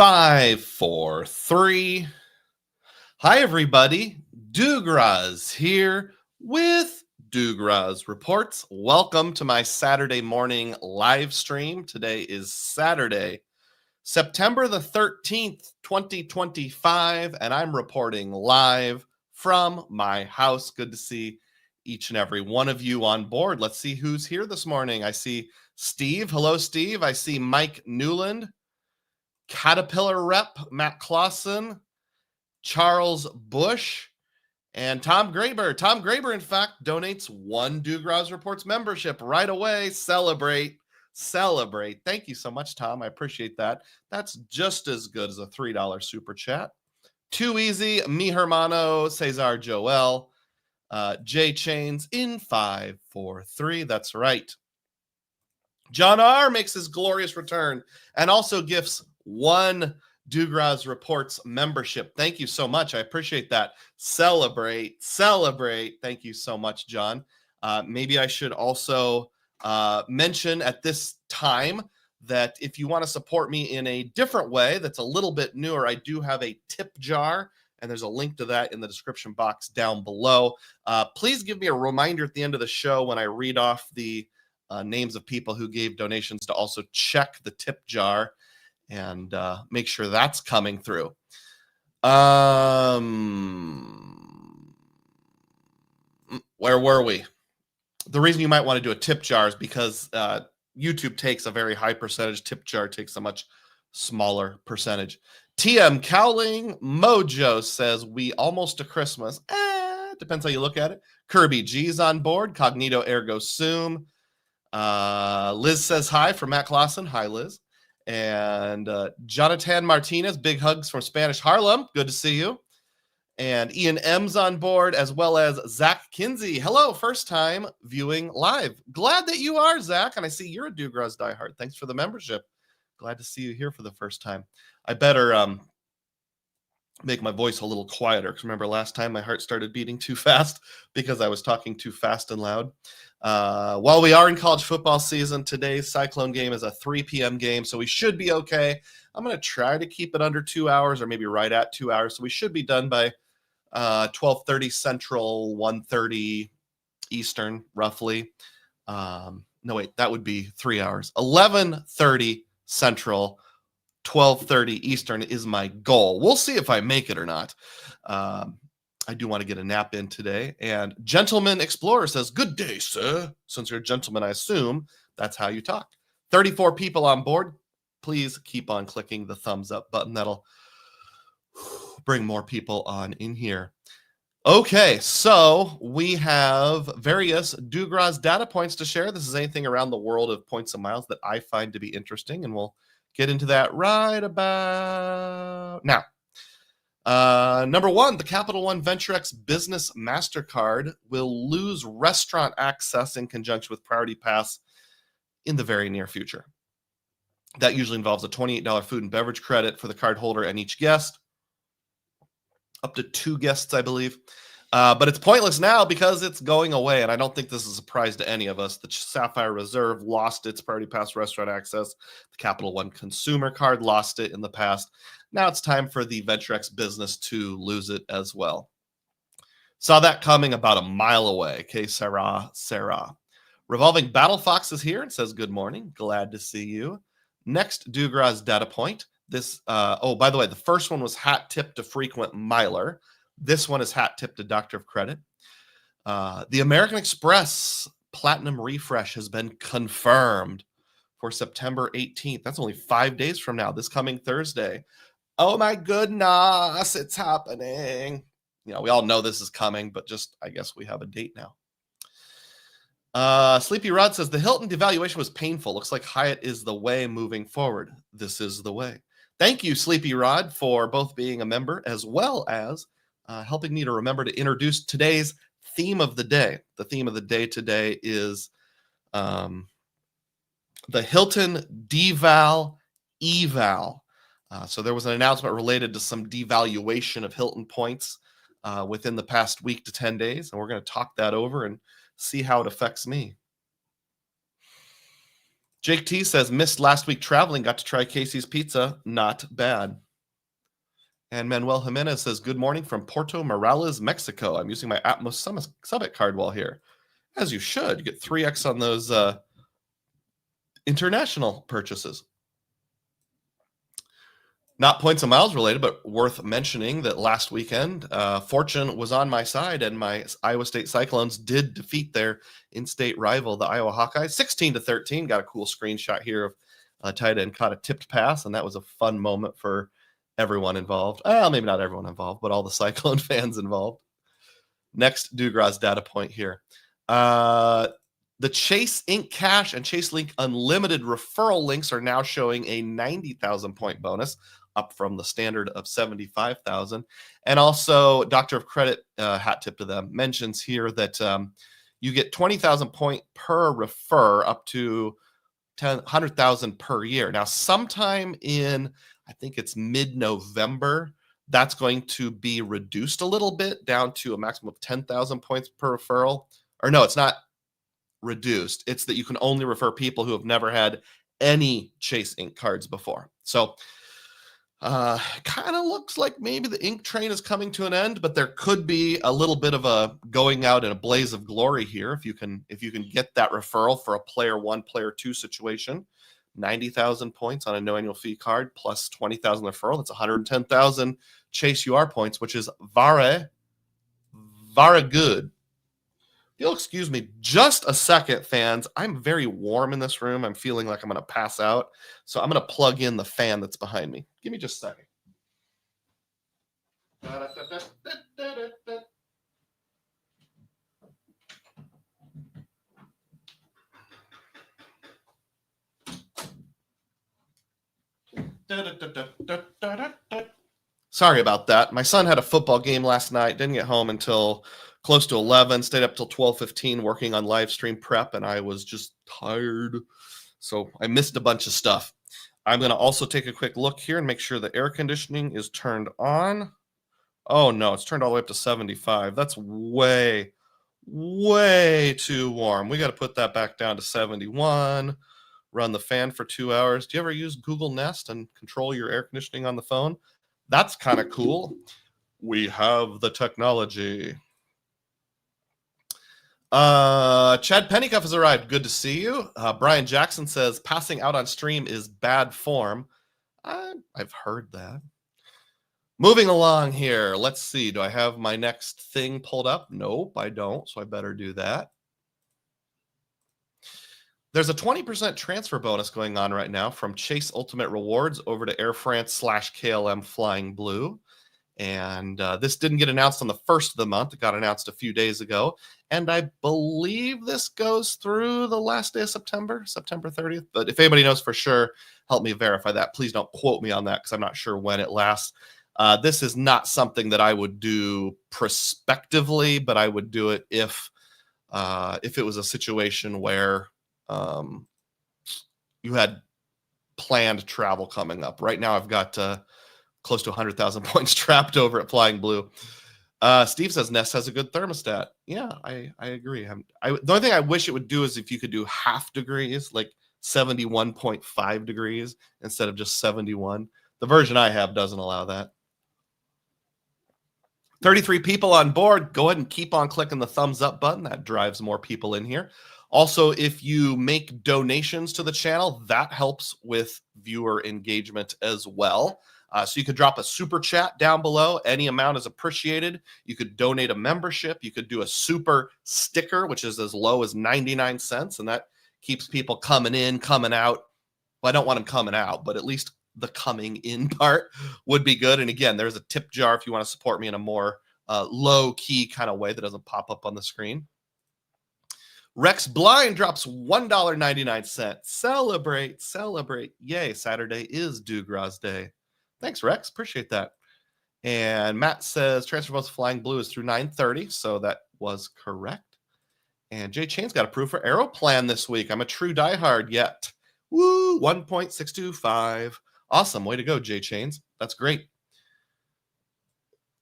543. Hi, everybody. Dugroz here with Dugroz Reports. Welcome to my Saturday morning live stream. Today is Saturday, September the 13th, 2025, and I'm reporting live from my house. Good to see each and every one of you on board. Let's see who's here this morning. I see Steve. Hello, Steve. I see Mike Newland, Caterpillar rep Matt Clausen, Charles Bush, and Tom Graber. Tom Graber, in fact, donates one Dugroz Reports membership right away. Celebrate. Thank you so much, Tom. I appreciate that. That's just as good as a $3 super chat. Too easy. Mi hermano, Cesar Joel, J Chains in 543. That's right. John R. makes his glorious return and also gifts one Dugroz Reports membership. Thank you so much. I appreciate that. Celebrate. Thank you so much, John. Maybe I should also mention at this time that if you want to support me in a different way that's a little bit newer, I do have a tip jar, and there's a link to that in the description box down below. Please give me a reminder at the end of the show when I read off the names of people who gave donations to also check the tip jar and make sure that's coming through. Where were we? The reason you might want to do a tip jar is because YouTube takes a very high percentage. Tip jar takes a much smaller percentage. TM Cowling Mojo says, we almost to Christmas. Depends how you look at it. Kirby G's on board. Cognito ergo sum. Liz says hi from Matt Clausen. Hi, Liz. And Jonathan Martinez, big hugs from Spanish Harlem. Good to see you. And Ian M's on board, as well as Zach Kinsey. Hello, first time viewing live. Glad that you are, Zach. And I see you're a Dugroz diehard. Thanks for the membership. Glad to see you here for the first time. I better make my voice a little quieter, because remember last time my heart started beating too fast because I was talking too fast and loud. While we are in college football season, today's Cyclone game is a 3 p.m. game, so we should be okay. I'm going to try to keep it under 2 hours, or maybe right at 2 hours, so we should be done by 12:30 Central, 1:30 Eastern, roughly. No, wait, that would be 3 hours. 11:30 Central, 12:30 Eastern is my goal. We'll see if I make it or not. I do want to get a nap in today. And Gentleman Explorer says, good day, sir. Since you're a gentleman, I assume that's how you talk. 34 people on board. Please keep on clicking the thumbs up button. That'll bring more people on in here. Okay, so we have various Dugroz data points to share. This is anything around the world of points and miles that I find to be interesting, and we'll get into that right about now. Number one, the Capital One VentureX Business MasterCard will lose restaurant access in conjunction with Priority Pass in the very near future. That usually involves a $28 food and beverage credit for the card holder and each guest, up to 2 guests, I believe. But it's pointless now because it's going away, and I don't think this is a surprise to any of us. The Sapphire Reserve lost its Priority Pass restaurant access. The Capital One Consumer Card lost it in the past. Now it's time for the VentureX business to lose it as well. Saw that coming about a mile away. Okay, Sarah. Revolving Battle Fox is here and says, good morning. Glad to see you. Next Dugroz data point. This, by the way, the first one was hat tip to frequent miler. This one is hat tip to Doctor of Credit. The American Express Platinum Refresh has been confirmed for September 18th. That's only 5 days from now, this coming Thursday. Oh my goodness, it's happening. You know, we all know this is coming, but just, I guess we have a date now. Sleepy Rod says, the Hilton devaluation was painful. Looks like Hyatt is the way moving forward. This is the way. Thank you, Sleepy Rod, for both being a member as well as helping me to remember to introduce today's theme of the day. The theme of the day today is the Hilton DEVAL EVAL. So there was an announcement related to some devaluation of Hilton points within the past week to 10 days, and we're going to talk that over and see how it affects me. Jake T says, missed last week traveling, got to try Casey's Pizza. Not bad. And Manuel Jimenez says, good morning from Puerto Morales, Mexico. I'm using my Atmos Summit card while here. As you should. You get 3x on those international purchases. Not points and miles related, but worth mentioning that last weekend, fortune was on my side, and my Iowa State Cyclones did defeat their in-state rival, the Iowa Hawkeyes, 16-13. Got a cool screenshot here of a tight end caught a tipped pass, and that was a fun moment for everyone involved. Well, maybe not everyone involved, but all the Cyclone fans involved. Next Dugroz data point here. The Chase Inc. Cash and Chase Link Unlimited referral links are now showing a 90,000 point bonus, up from the standard of 75,000. And also, Doctor of Credit, hat tip to them, mentions here that you get 20,000 point per refer, up to 100,000 per year. Now, sometime in, I think it's mid-November, that's going to be reduced a little bit down to a maximum of 10,000 points per referral. Or no, it's not reduced. It's that you can only refer people who have never had any Chase Inc. cards before. So kind of looks like maybe the ink train is coming to an end, but there could be a little bit of a going out in a blaze of glory here if you can get that referral for a player 1, player 2 situation. 90,000 points on a no annual fee card plus 20,000 referral. That's 110,000 Chase UR points, which is very good. If you'll excuse me just a second, fans. I'm very warm in this room. I'm feeling like I'm going to pass out. So I'm going to plug in the fan that's behind me. Give me just a second. Sorry about that. My son had a football game last night. Didn't get home until close to 11, stayed up till 12:15 working on live stream prep, and I was just tired. So I missed a bunch of stuff. I'm going to also take a quick look here and make sure the air conditioning is turned on. Oh, no, it's turned all the way up to 75. That's way too warm. We got to put that back down to 71. Run the fan for 2 hours. Do you ever use Google Nest and control your air conditioning on the phone? That's kind of cool. We have the technology. Chad Pennycuff has arrived. Good to see you. Brian Jackson says passing out on stream is bad form. I've heard that. Moving along here. Let's see. Do I have my next thing pulled up? Nope, I don't. So I better do that. There's a 20% transfer bonus going on right now from Chase Ultimate Rewards over to Air France/KLM Flying Blue. And this didn't get announced on the first of the month. It got announced a few days ago. And I believe this goes through the last day of September 30th. But if anybody knows for sure, help me verify that. Please don't quote me on that because I'm not sure when it lasts. This is not something that I would do prospectively, but I would do it if it was a situation where you had planned travel coming up. Right now I've got close to 100,000 points trapped over at Flying Blue. Steve says Nest has a good thermostat. Yeah, I agree. The only thing I wish it would do is if you could do half degrees, like 71.5 degrees instead of just 71. The version I have doesn't allow that. 33 people on board. Go ahead and keep on clicking the thumbs up button. That drives more people in here. Also, if you make donations to the channel, that helps with viewer engagement as well. So you could drop a super chat down below. Any amount is appreciated. You could donate a membership. You could do a super sticker, which is as low as 99 cents. And that keeps people coming in, coming out. Well, I don't want them coming out, but at least the coming in part would be good. And again, there's a tip jar if you want to support me in a more low-key kind of way that doesn't pop up on the screen. Rex Blind drops $1.99. Celebrate. Yay, Saturday is Dugroz Day. Thanks, Rex. Appreciate that. And Matt says Transfer Bonus Flying Blue is through 9:30, so that was correct. And Jay Chain's got approved for Aeroplan this week. I'm a true diehard yet. Woo, 1.625. Awesome. Way to go, Jay Chains. That's great.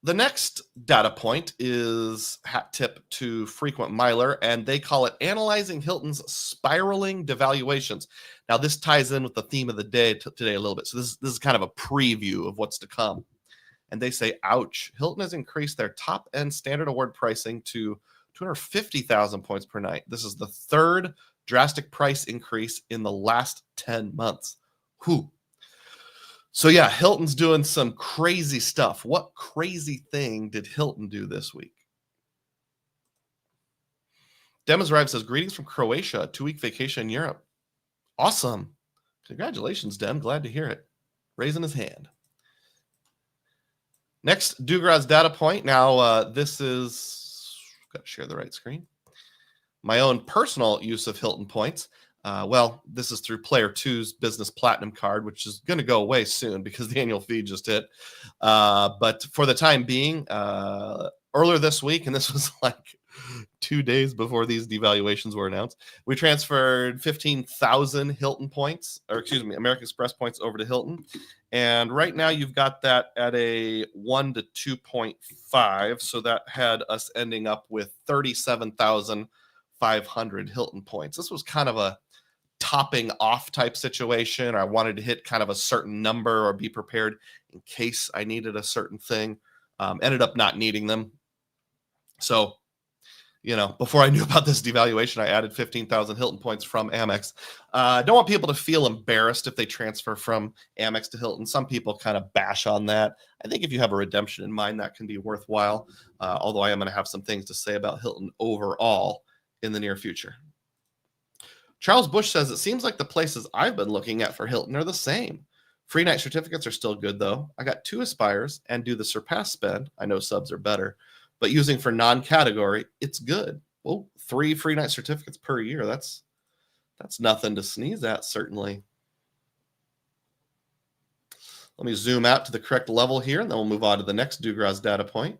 The next data point is hat tip to frequent miler, and they call it analyzing Hilton's spiraling devaluations. Now, this ties in with the theme of the day today a little bit. So this is kind of a preview of what's to come. And they say, ouch, Hilton has increased their top end standard award pricing to 250,000 points per night. This is the third drastic price increase in the last 10 months. Whew. So yeah, Hilton's doing some crazy stuff. What crazy thing did Hilton do this week? Dem has arrived, says, greetings from Croatia, a 2-week vacation in Europe. Awesome. Congratulations, Dem. Glad to hear it. Raising his hand. Next, Dugroz data point. Now, this is, got to share the right screen. My own personal use of Hilton points. Well, this is through Player 2's Business Platinum card, which is going to go away soon because the annual fee just hit. But for the time being, earlier this week, and this was like 2 days before these devaluations were announced, we transferred 15,000 Hilton points, or excuse me, American Express points over to Hilton. And right now you've got that at a 1 to 2.5. So that had us ending up with 37,500 Hilton points. This was kind of a topping off type situation. I wanted to hit kind of a certain number or be prepared in case I needed a certain thing. Ended up not needing them. So, you know, before I knew about this devaluation, I added 15,000 Hilton points from Amex. I don't want people to feel embarrassed if they transfer from Amex to Hilton. Some people kind of bash on that. I think if you have a redemption in mind, that can be worthwhile. Although I am going to have some things to say about Hilton overall in the near future. Charles Bush says, it seems like the places I've been looking at for Hilton are the same. Free night certificates are still good, though. I got 2 Aspires and do the Surpass spend. I know subs are better. But using for non-category, it's good. Well, 3 free night certificates per year. That's nothing to sneeze at, certainly. Let me zoom out to the correct level here, and then we'll move on to the next Dugroz data point.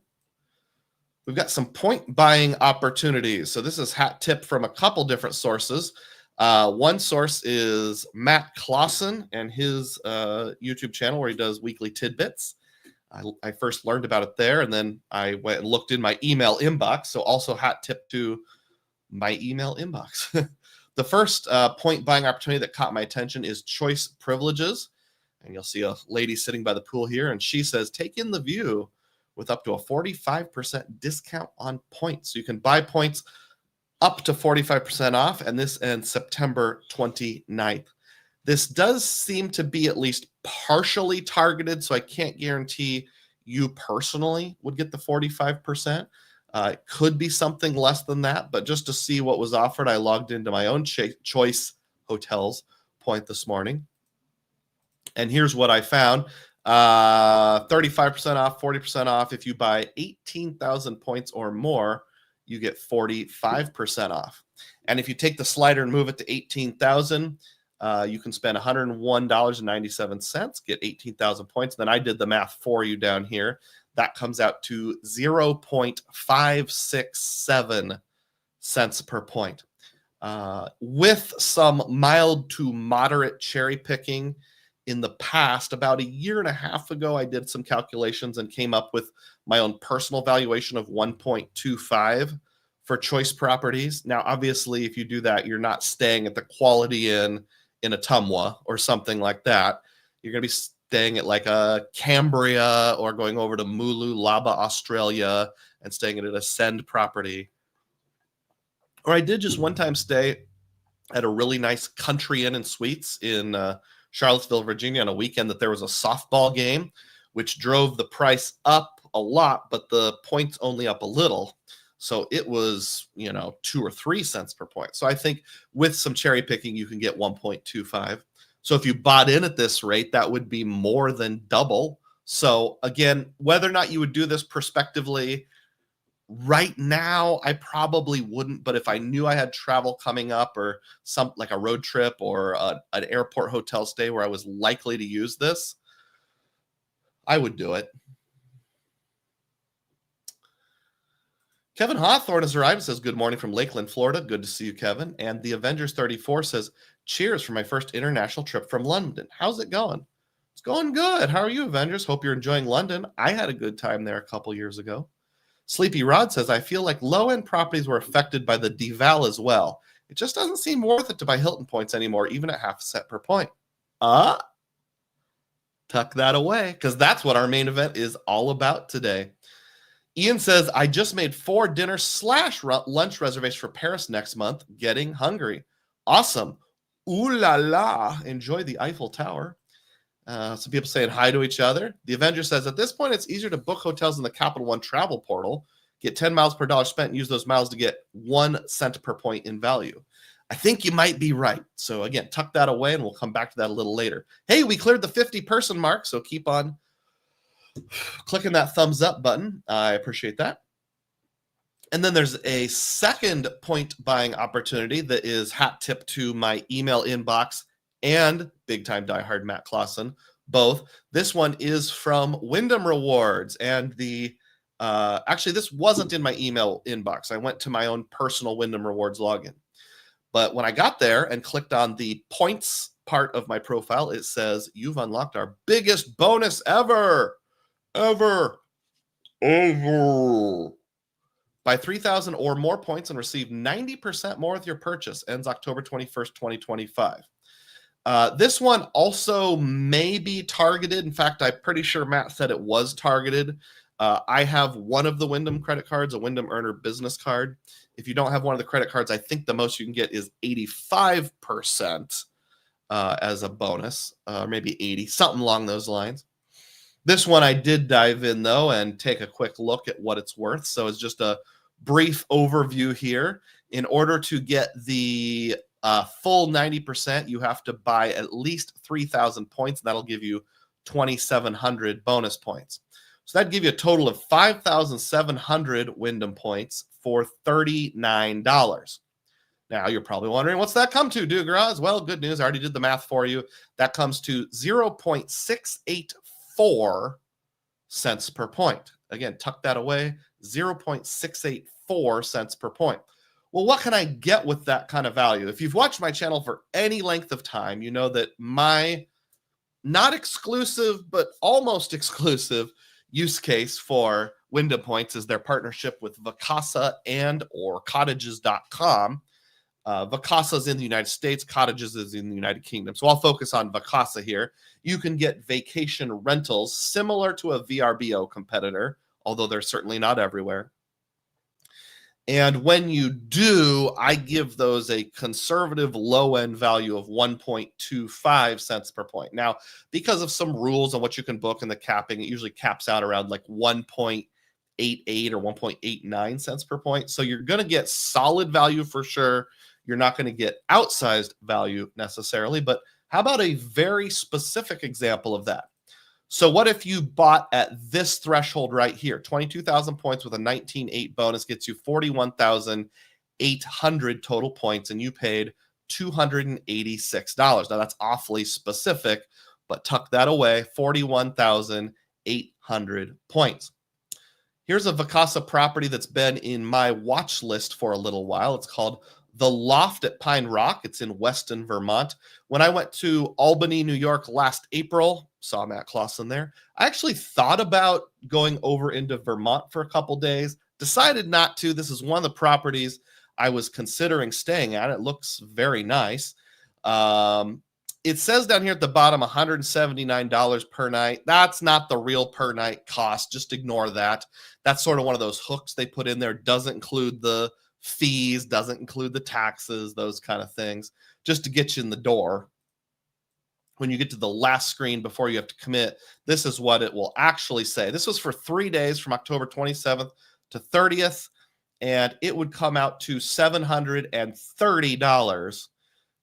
We've got some point buying opportunities. So this is hat tip from a couple different sources. One source is Matt Clausen and his YouTube channel where he does weekly tidbits. I first learned about it there, and then I went and looked in my email inbox. So also hat tip to my email inbox. The first point buying opportunity that caught my attention is Choice Privileges. And you'll see a lady sitting by the pool here, and she says, take in the view with up to a 45% discount on points. So you can buy points up to 45% off, and this ends September 29th. This does seem to be at least partially targeted, so I can't guarantee you personally would get the 45%. It could be something less than that, but just to see what was offered, I logged into my own Choice Hotels point this morning. And here's what I found. 35% off, 40% off. If you buy 18,000 points or more, you get 45% off. And if you take the slider and move it to 18,000, you can spend $101.97, get 18,000 points. Then I did the math for you down here. That comes out to 0.567 cents per point. With some mild to moderate cherry picking in the past, about a year and a half ago, I did some calculations and came up with my own personal valuation of 1.25 for Choice properties. Now, obviously, if you do that, you're not staying at the Quality Inn in Ottumwa or something like that. You're going to be staying at like a Cambria or going over to Mulu, Laba, Australia, and staying at an Ascend property. Or I did just one time stay at a really nice Country Inn and Suites in Charlottesville, Virginia, on a weekend that there was a softball game, which drove the price up a lot, but the points only up a little. So it was, 2 or 3 cents per point. So I think with some cherry picking, you can get 1.25. So if you bought in at this rate, that would be more than double. So again, whether or not you would do this prospectively, right now, I probably wouldn't. But if I knew I had travel coming up or some like a road trip or an airport hotel stay where I was likely to use this, I would do it. Kevin Hawthorne has arrived and says, good morning from Lakeland, Florida. Good to see you, Kevin. And the Avengers 34 says, cheers for my first international trip from London. How's it going? It's going good. How are you, Avengers? Hope you're enjoying London. I had a good time there a couple years ago. Sleepy Rod says, I feel like low-end properties were affected by the DEVAL as well. It just doesn't seem worth it to buy Hilton points anymore, even at half a cent per point. Tuck that away, because that's what our main event is all about today. Ian says, I just made 4 dinner/lunch reservations for Paris next month. Getting hungry. Awesome. Ooh la la. Enjoy the Eiffel Tower. Some people saying hi to each other. The Avenger says, at this point, it's easier to book hotels in the Capital One travel portal, get 10 miles per dollar spent, and use those miles to get 1 cent per point in value. I think you might be right. So again, tuck that away, and we'll come back to that a little later. Hey, we cleared the 50-person mark, so keep on clicking that thumbs up button. I appreciate that. And then there's a second point buying opportunity that is hat tip to my email inbox and big time diehard Matt Clausen, both. This one is from Wyndham Rewards, and the actually this wasn't in my email inbox. I went to my own personal Wyndham Rewards login, but when I got there and clicked on the points part of my profile, it says you've unlocked our biggest bonus ever. Buy 3,000 or more points and receive 90% more with your purchase. Ends October 21st, 2025. This one also may be targeted. In fact, I'm pretty sure Matt said it was targeted. I have one of the Wyndham credit cards, a Wyndham Earner business card. If you don't have one of the credit cards, I think the most you can get is 85% as a bonus, maybe 80, something along those lines. This one I did dive in, though, and take a quick look at what it's worth. So it's just a brief overview here. In order to get the full 90%, you have to buy at least 3,000 points. That'll give you 2,700 bonus points. So that'd give you a total of 5,700 Wyndham points for $39. Now, you're probably wondering, what's that come to, Dugroz? Well, good news. I already did the math for you. That comes to 0.684 cents per point. Again, tuck that away, 0.684 cents per point. Well, what can I get with that kind of value? If you've watched my channel for any length of time, you know that my not exclusive, but almost exclusive use case for Wyndham points is their partnership with Vacasa and or cottages.com. Vacasa is in the United States, Cottages is in the United Kingdom. So I'll focus on Vacasa here. You can get vacation rentals similar to a VRBO competitor, although they're certainly not everywhere. And when you do, I give those a conservative low-end value of 1.25 cents per point. Now, because of some rules on what you can book and the capping, it usually caps out around like 1.88 or 1.89 cents per point. So you're going to get solid value for sure. You're not going to get outsized value necessarily, but how about a very specific example of that? So what if you bought at this threshold right here? 22,000 points with a 19.8 bonus gets you 41,800 total points, and you paid $286. Now, that's awfully specific, but tuck that away, 41,800 points. Here's a Vacasa property that's been in my watch list for a little while. It's called The Loft at Pine Rock. It's in Weston, Vermont. When I went to Albany, New York last April, saw Matt Clausen there. I actually thought about going over into Vermont for a couple days, decided not to. This is one of the properties I was considering staying at. It looks very nice. It says down here at the bottom, $179 per night. That's not the real per night cost. Just ignore that. That's sort of one of those hooks they put in there. Doesn't include the fees, doesn't include the taxes, those kind of things, just to get you in the door. When you get to the last screen before you have to commit, this is what it will actually say. This was for 3 days from October 27th to 30th, and it would come out to $730.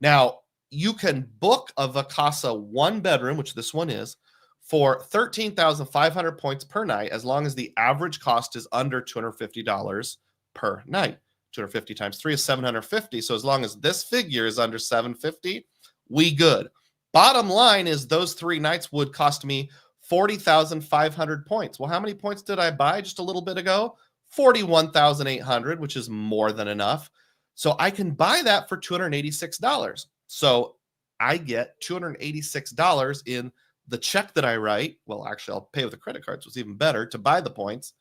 Now, you can book a Vacasa 1-bedroom, which this one is, for 13,500 points per night, as long as the average cost is under $250 per night. 250 times 3 is 750. So as long as this figure is under 750, we good. Bottom line is those 3 nights would cost me 40,500 points. Well, how many points did I buy just a little bit ago? 41,800, which is more than enough. So I can buy that for $286. So I get $286 in the check that I write, well, actually, I'll pay with a credit card, so it's even better to buy the points,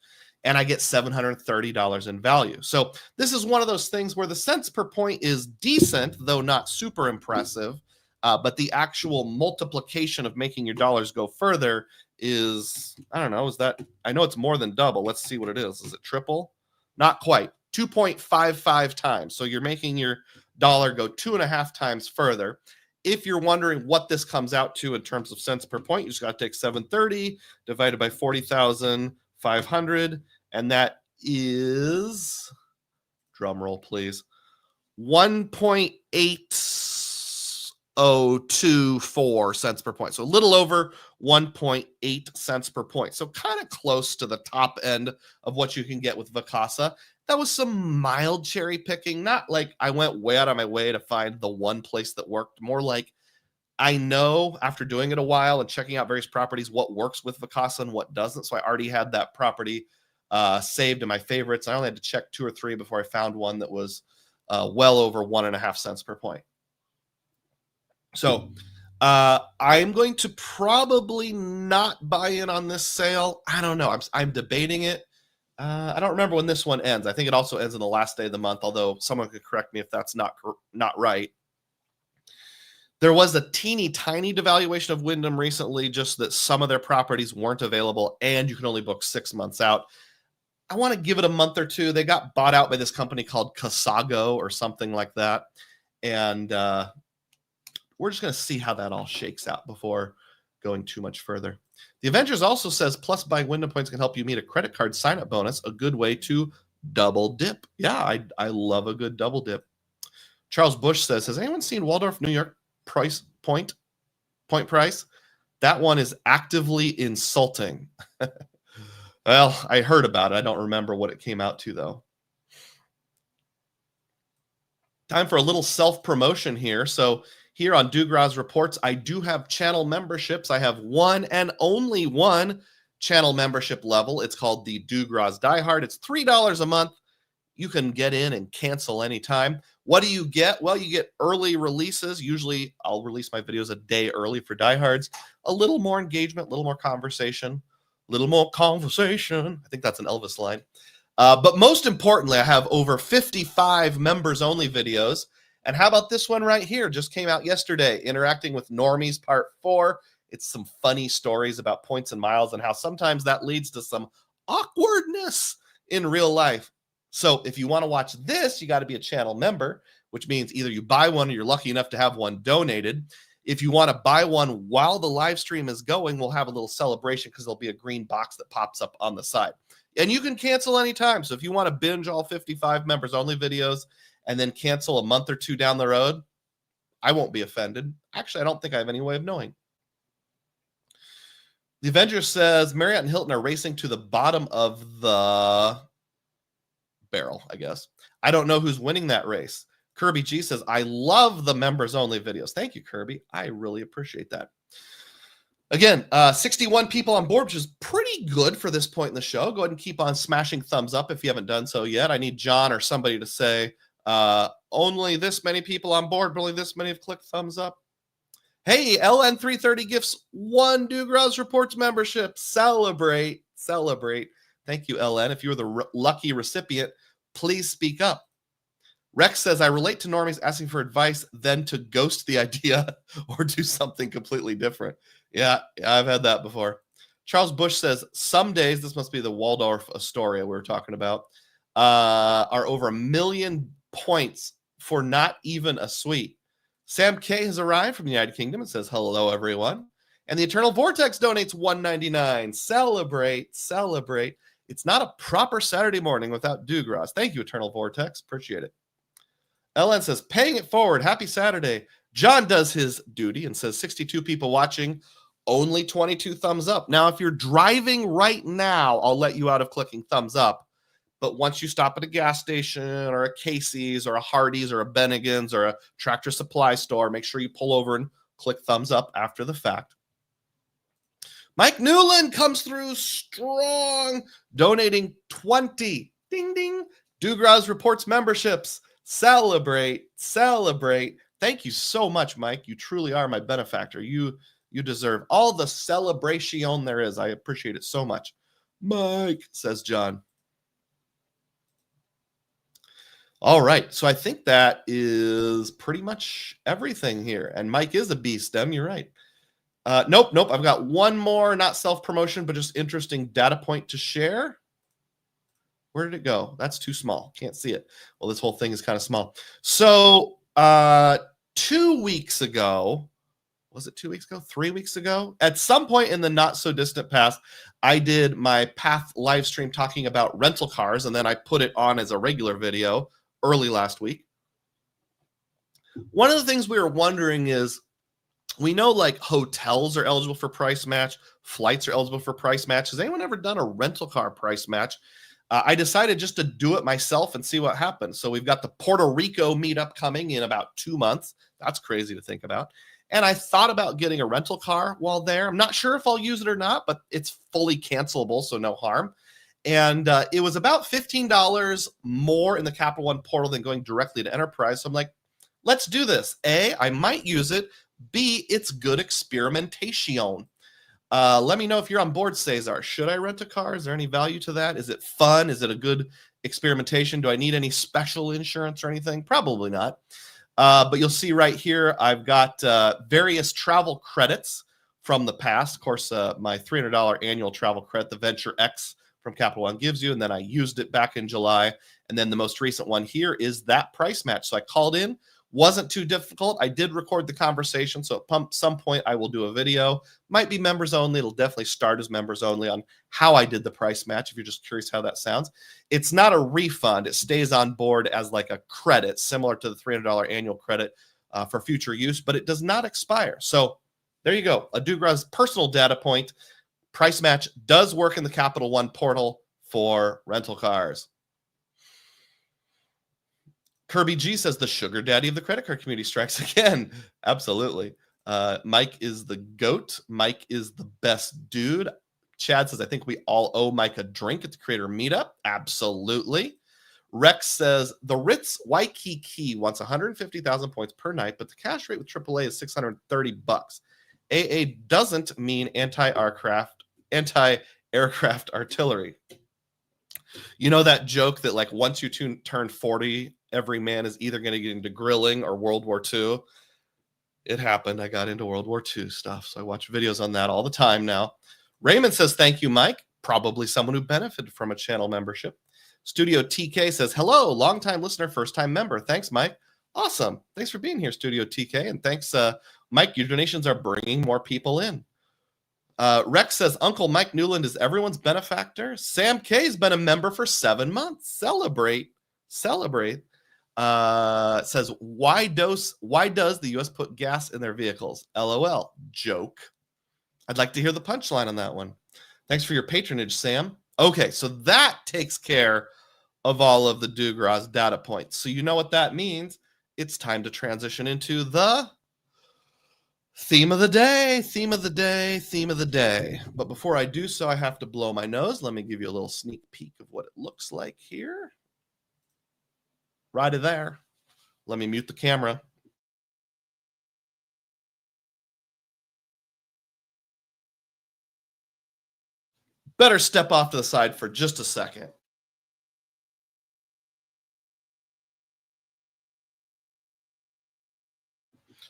and I get $730 in value. So this is one of those things where the cents per point is decent, though not super impressive. But the actual multiplication of making your dollars go further is, I don't know, I know it's more than double. Let's see what it is. Is it triple? Not quite. 2.55 times. So you're making your dollar go 2.5 times further. If you're wondering what this comes out to in terms of cents per point, you just got to take 730 divided by 40,500, and that is, drum roll please, 1.8024 cents per point. So a little over 1.8 cents per point. So kind of close to the top end of what you can get with Vacasa. That was some mild cherry picking, not like I went way out of my way to find the one place that worked, more like I know after doing it a while and checking out various properties what works with Vacasa and what doesn't. So I already had that property saved in my favorites. I only had to check 2 or 3 before I found one that was well over 1.5 cents per point. So I'm going to probably not buy in on this sale. I don't know. I'm debating it. I don't remember when this one ends. I think it also ends on the last day of the month, although someone could correct me if that's not right. There was a teeny tiny devaluation of Wyndham recently, just that some of their properties weren't available and you can only book 6 months out. I want to give it a month or two. They got bought out by this company called Casago or something like that. And we're just going to see how that all shakes out before going too much further. The Avengers also says, plus buying Wyndham points can help you meet a credit card sign-up bonus, a good way to double dip. Yeah, I love a good double dip. Charles Bush says, has anyone seen Waldorf New York point price? That one is actively insulting. Well, I heard about it. I don't remember what it came out to, though. Time for a little self-promotion here. So here on Dugroz Reports, I do have channel memberships. I have one and only one channel membership level. It's called the Dugroz Diehard. It's $3 a month. You can get in and cancel anytime. What do you get? Well, you get early releases. Usually I'll release my videos a day early for diehards. A little more engagement, a little more conversation, I think that's an Elvis line. But most importantly, I have over 55 members only videos. And how about this one right here? Just came out yesterday, Interacting with Normies Part 4. It's some funny stories about points and miles and how sometimes that leads to some awkwardness in real life. So if you want to watch this, you got to be a channel member, which means either you buy one or you're lucky enough to have one donated. If you want to buy one while the live stream is going, we'll have a little celebration because there'll be a green box that pops up on the side. And you can cancel anytime. So if you want to binge all 55 members only videos and then cancel a month or two down the road, I won't be offended. Actually, I don't think I have any way of knowing. The Avenger says Marriott and Hilton are racing to the bottom of the barrel, I guess. I don't know who's winning that race. Kirby G says, I love the members only videos. Thank you, Kirby. I really appreciate that. Again, 61 people on board, which is pretty good for this point in the show. Go ahead and keep on smashing thumbs up if you haven't done so yet. I need John or somebody to say, only this many people on board, but only this many have clicked thumbs up. Hey, LN330 gifts 1 Dugroz Reports membership. Celebrate. Thank you, LN. If you were the lucky recipient, please speak up. Rex says, I relate to normies asking for advice, then to ghost the idea or do something completely different. Yeah, I've had that before. Charles Bush says, some days, this must be the Waldorf Astoria we were talking about, are over 1 million points for not even a suite. Sam K has arrived from the United Kingdom and says, hello, everyone. And the Eternal Vortex donates $1.99. Celebrate. It's not a proper Saturday morning without Dugroz. Thank you, Eternal Vortex. Appreciate it. Ellen says, paying it forward. Happy Saturday. John does his duty and says 62 people watching, only 22 thumbs up. Now, if you're driving right now, I'll let you out of clicking thumbs up. But once you stop at a gas station or a Casey's or a Hardee's or a Bennigan's or a Tractor Supply store, make sure you pull over and click thumbs up after the fact. Mike Newland comes through strong, donating 20. Ding, ding. Dugroz Reports memberships. Celebrate. Thank you so much, Mike. You truly are my benefactor. You You deserve all the celebration there is. I appreciate it so much. Mike, says John. All right. So I think that is pretty much everything here. And Mike is a beast, Em. You're right. Nope. I've got one more, not self-promotion, but just interesting data point to share. Where did it go? That's too small. Can't see it. Well, this whole thing is kind of small. So 2 weeks ago, was it 2 weeks ago? 3 weeks ago? At some point in the not so distant past, I did my Path live stream talking about rental cars, and then I put it on as a regular video early last week. One of the things we were wondering is, we know like hotels are eligible for price match, flights are eligible for price match. Has anyone ever done a rental car price match? I decided just to do it myself and see what happens. So we've got the Puerto Rico meetup coming in about 2 months. That's crazy to think about. And I thought about getting a rental car while there. I'm not sure if I'll use it or not, but it's fully cancelable, so no harm. And it was about $15 more in the Capital One portal than going directly to Enterprise. So I'm like, let's do this. A, I might use it. B, it's good experimentation. Let me know if you're on board, Cesar. Should I rent a car? Is there any value to that? Is it fun? Is it a good experimentation? Do I need any special insurance or anything? Probably not. But you'll see right here, I've got various travel credits from the past. Of course, my $300 annual travel credit, the Venture X from Capital One gives you, and then I used it back in July. And then the most recent one here is that price match. So I called in. Wasn't too difficult. I did record the conversation, so at some point I will do a video. Might be members only. It'll definitely start as members only on how I did the price match, if you're just curious how that sounds. It's not a refund. It stays on board as like a credit, similar to the $300 annual credit for future use, but it does not expire. So there you go. A Dugroz personal data point. Price match does work in the Capital One portal for rental cars. Kirby G says the sugar daddy of the credit card community strikes again. Absolutely. Mike is the GOAT. Mike is the best dude. Chad says, I think we all owe Mike a drink at the creator meetup. Absolutely. Rex says the Ritz Waikiki wants 150,000 points per night, but the cash rate with AAA is $630. AA doesn't mean anti-aircraft artillery. You know that joke that like once you turn 40, every man is either going to get into grilling or World War II. It happened. I got into World War II stuff, so I watch videos on that all the time now. Raymond says, thank you, Mike. Probably someone who benefited from a channel membership. Studio TK says, hello, longtime listener, first-time member. Thanks, Mike. Awesome. Thanks for being here, Studio TK. And thanks, Mike. Your donations are bringing more people in. Rex says, Uncle Mike Newland is everyone's benefactor. Sam K has been a member for 7 months. Celebrate. Says, why does the U.S. put gas in their vehicles? LOL. Joke. I'd like to hear the punchline on that one. Thanks for your patronage, Sam. Okay, so that takes care of all of the Dugroz data points. So you know what that means. It's time to transition into the theme of the day. But before I do so, I have to blow my nose. Let me give you a little sneak peek of what it looks like here. Right there. Let me mute the camera. Better step off to the side for just a second.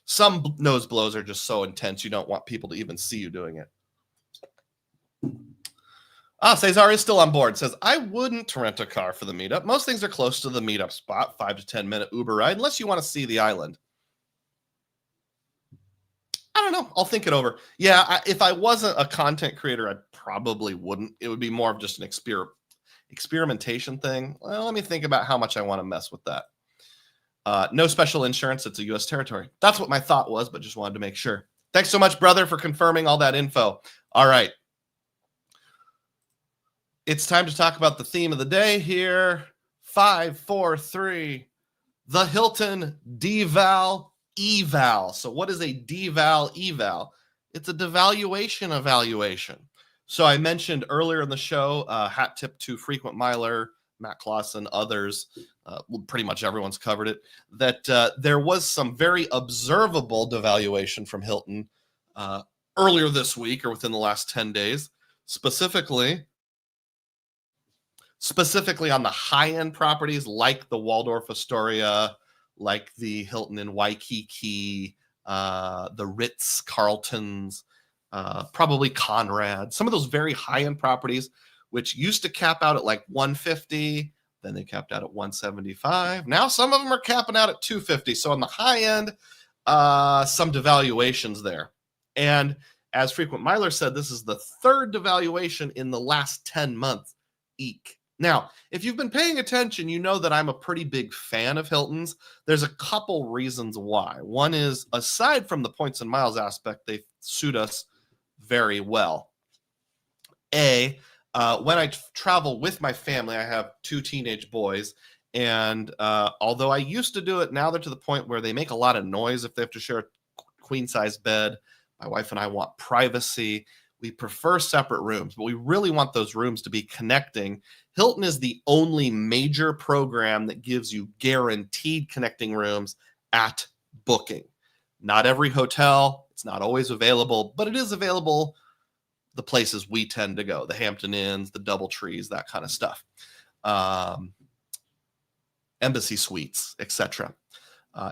Some nose blows are just so intense, you don't want people to even see you doing it. Cesar is still on board. Says, I wouldn't rent a car for the meetup. Most things are close to the meetup spot, 5 to 10 minute Uber ride, unless you want to see the island. I don't know. I'll think it over. Yeah, if I wasn't a content creator, I probably wouldn't. It would be more of just an experimentation thing. Well, let me think about how much I want to mess with that. No special insurance. It's a U.S. territory. That's what my thought was, but just wanted to make sure. Thanks so much, brother, for confirming all that info. All right. It's time to talk about the theme of the day here. 5, 4, 3. The Hilton Deval Eval. So what is a DEVAL Eval? It's a devaluation evaluation. So I mentioned earlier in the show, hat tip to frequent miler, Matt Clausen, others, pretty much everyone's covered it, that there was some very observable devaluation from Hilton earlier this week or within the last 10 days, specifically on the high-end properties like the Waldorf Astoria, like the Hilton in Waikiki, the Ritz Carltons, probably Conrad, some of those very high-end properties, which used to cap out at like 150, then they capped out at 175. Now some of them are capping out at 250. So on the high end, some devaluations there. And as Frequent Miler said, this is the third devaluation in the last 10 months. Eek. Now, if you've been paying attention, you know that I'm a pretty big fan of Hilton's. There's a couple reasons why. One is, aside from the points and miles aspect, they suit us very well. When I travel with my family, I have 2 teenage boys. And although I used to do it, now they're to the point where they make a lot of noise if they have to share a queen-size bed. My wife and I want privacy. We prefer separate rooms, but we really want those rooms to be connecting. Hilton is the only major program that gives you guaranteed connecting rooms at booking. Not every hotel, it's not always available, but it is available the places we tend to go, the Hampton Inns, the DoubleTrees, that kind of stuff. Embassy Suites, etc.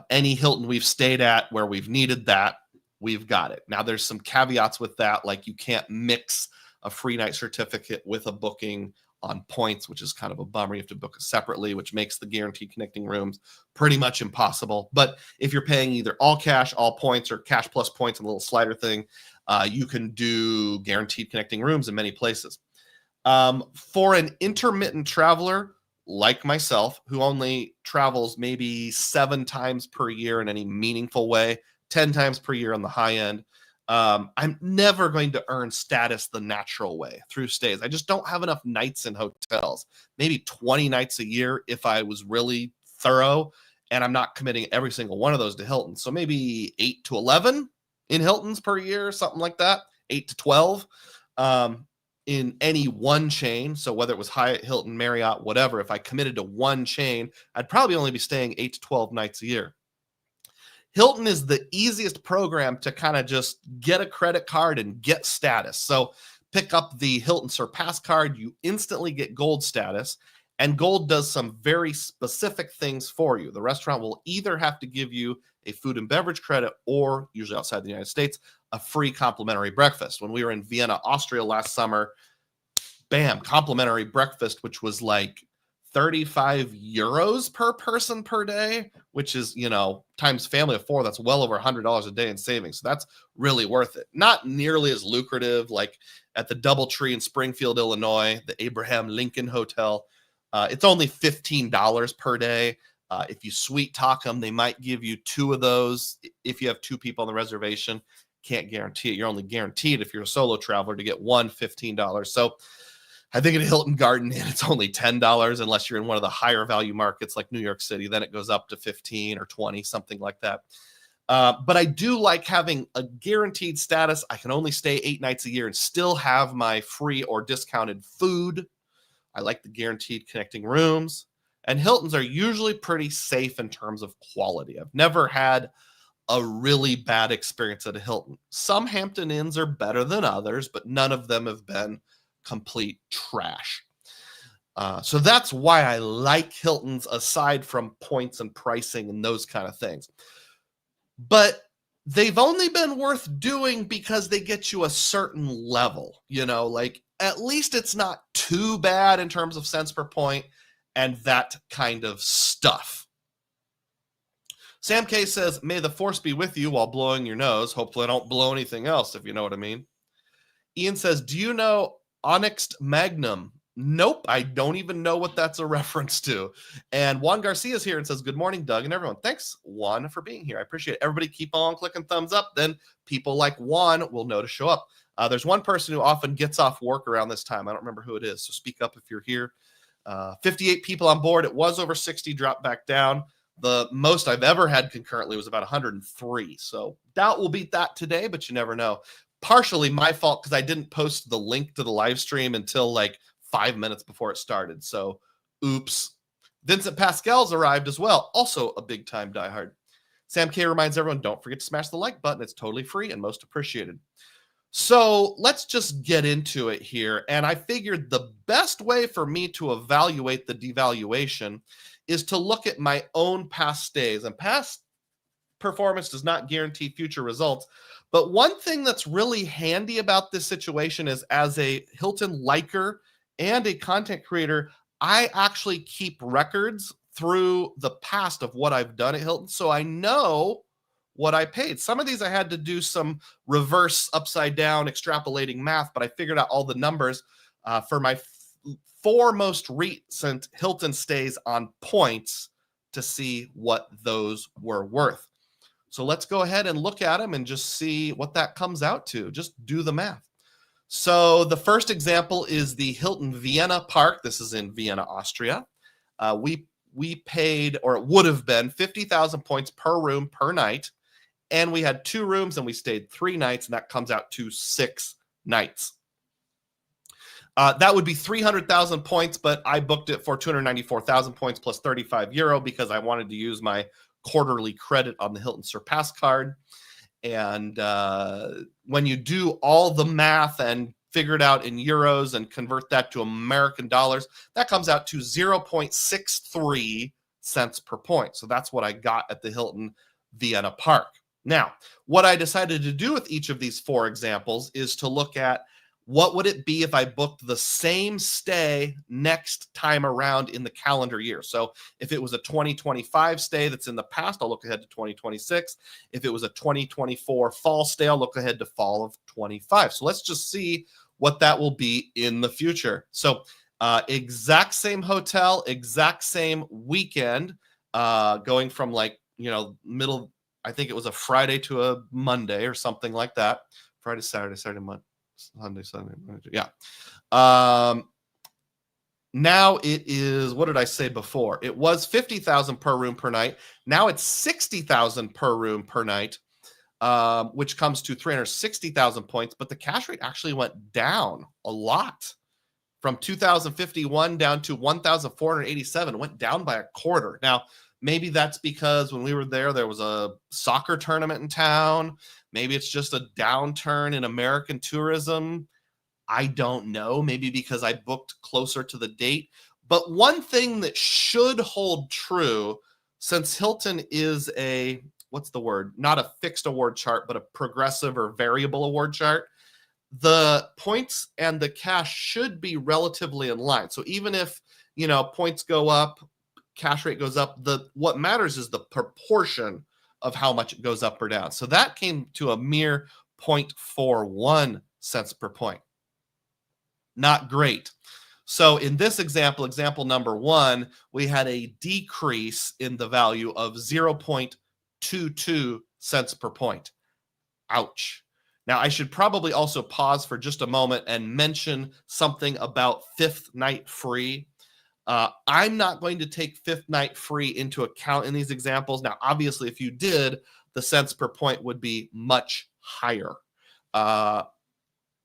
Any Hilton we've stayed at where we've needed that, we've got it. Now, there's some caveats with that, like you can't mix a free night certificate with a booking on points, which is kind of a bummer. You have to book it separately, which makes the guaranteed connecting rooms pretty much impossible. But if you're paying either all cash, all points, or cash plus points, and a little slider thing, you can do guaranteed connecting rooms in many places. For an intermittent traveler like myself, who only travels maybe 7 times per year in any meaningful way, 10 times per year on the high end, I'm never going to earn status the natural way through stays. I just don't have enough nights in hotels, maybe 20 nights a year if I was really thorough, and I'm not committing every single one of those to Hilton. So maybe 8 to 11 in Hiltons per year, something like that, 8 to 12 in any one chain. So whether it was Hyatt, Hilton, Marriott, whatever, if I committed to one chain, I'd probably only be staying 8 to 12 nights a year. Hilton is the easiest program to kind of just get a credit card and get status. So pick up the Hilton Surpass card, you instantly get gold status, and gold does some very specific things for you. The restaurant will either have to give you a food and beverage credit, or usually outside the United States, a free complimentary breakfast. When we were in Vienna, Austria last summer, bam, complimentary breakfast, which was like 35 euros per person per day, which is, times family of 4, that's well over $100 a day in savings. So that's really worth it. Not nearly as lucrative like at the DoubleTree in Springfield, Illinois, the Abraham Lincoln Hotel. It's only $15 per day. If you sweet talk them, they might give you 2 of those if you have 2 people on the reservation. Can't guarantee it. You're only guaranteed if you're a solo traveler to get one $15. So I think at Hilton Garden Inn, it's only $10 unless you're in one of the higher value markets like New York City. Then it goes up to 15 or 20, something like that. But I do like having a guaranteed status. I can only stay 8 nights a year and still have my free or discounted food. I like the guaranteed connecting rooms. And Hiltons are usually pretty safe in terms of quality. I've never had a really bad experience at a Hilton. Some Hampton Inns are better than others, but none of them have been complete trash. So that's why I like Hiltons, aside from points and pricing and those kind of things. But they've only been worth doing because they get you a certain level, like at least it's not too bad in terms of cents per point and that kind of stuff. Sam K says, may the force be with you while blowing your nose. Hopefully I don't blow anything else, if you know what I mean. Ian says, do you know Onyxed Magnum? Nope, I don't even know what that's a reference to. And Juan Garcia is here and says, good morning, Doug and everyone. Thanks, Juan, for being here. I appreciate it. Everybody keep on clicking thumbs up. Then people like Juan will know to show up. There's one person who often gets off work around this time. I don't remember who it is, so speak up if you're here. 58 people on board. It was over 60, dropped back down. The most I've ever had concurrently was about 103. So doubt we'll beat that today, but you never know. Partially my fault because I didn't post the link to the live stream until like 5 minutes before it started. So oops. Vincent Pascal's arrived as well. Also a big time diehard. Sam K reminds everyone, don't forget to smash the like button. It's totally free and most appreciated. So let's just get into it here. And I figured the best way for me to evaluate the devaluation is to look at my own past stays. And past performance does not guarantee future results. But one thing that's really handy about this situation is, as a Hilton liker and a content creator, I actually keep records through the past of what I've done at Hilton. So I know what I paid. Some of these I had to do some reverse upside down extrapolating math, but I figured out all the numbers for my four most recent Hilton stays on points to see what those were worth. So let's go ahead and look at them and just see what that comes out to. Just do the math. So the first example is the Hilton Vienna Park. This is in Vienna, Austria. We paid, or it would have been, 50,000 points per room per night. And we had 2 rooms and we stayed 3 nights, and that comes out to 6 nights. That would be 300,000 points, but I booked it for 294,000 points plus 35 euro because I wanted to use my quarterly credit on the Hilton Surpass card. And when you do all the math and figure it out in euros and convert that to American dollars, that comes out to 0.63 cents per point. So that's what I got at the Hilton Vienna Park. Now, what I decided to do with each of these 4 examples is to look at what would it be if I booked the same stay next time around in the calendar year. So if it was a 2025 stay that's in the past, I'll look ahead to 2026. If it was a 2024 fall stay, I'll look ahead to fall of 25. So let's just see what that will be in the future. So exact same hotel, exact same weekend, going from middle, I think it was a Friday to a Monday or something like that. Friday, Saturday, Monday. Sunday, Monday. Yeah. Now it is, what did I say before? It was 50,000 per room per night. Now it's 60,000 per room per night, which comes to 360,000 points. But the cash rate actually went down a lot, from 2,051 down to 1,487. Went down by a quarter. Now, maybe that's because when we were there was a soccer tournament in town. Maybe it's just a downturn in American tourism. I don't know. Maybe because I booked closer to the date. But one thing that should hold true, since Hilton is a, what's the word? Not a fixed award chart, but a progressive or variable award chart, the points and the cash should be relatively in line. So even if, points go up, cash rate goes up, what matters is the proportion of how much it goes up or down. So that came to a mere 0.41 cents per point. Not great. So in this example number 1, we had a decrease in the value of 0.22 cents per point. Ouch. Now, I should probably also pause for just a moment and mention something about 5th night free. I'm not going to take 5th night free into account in these examples. Now, obviously, if you did, the cents per point would be much higher.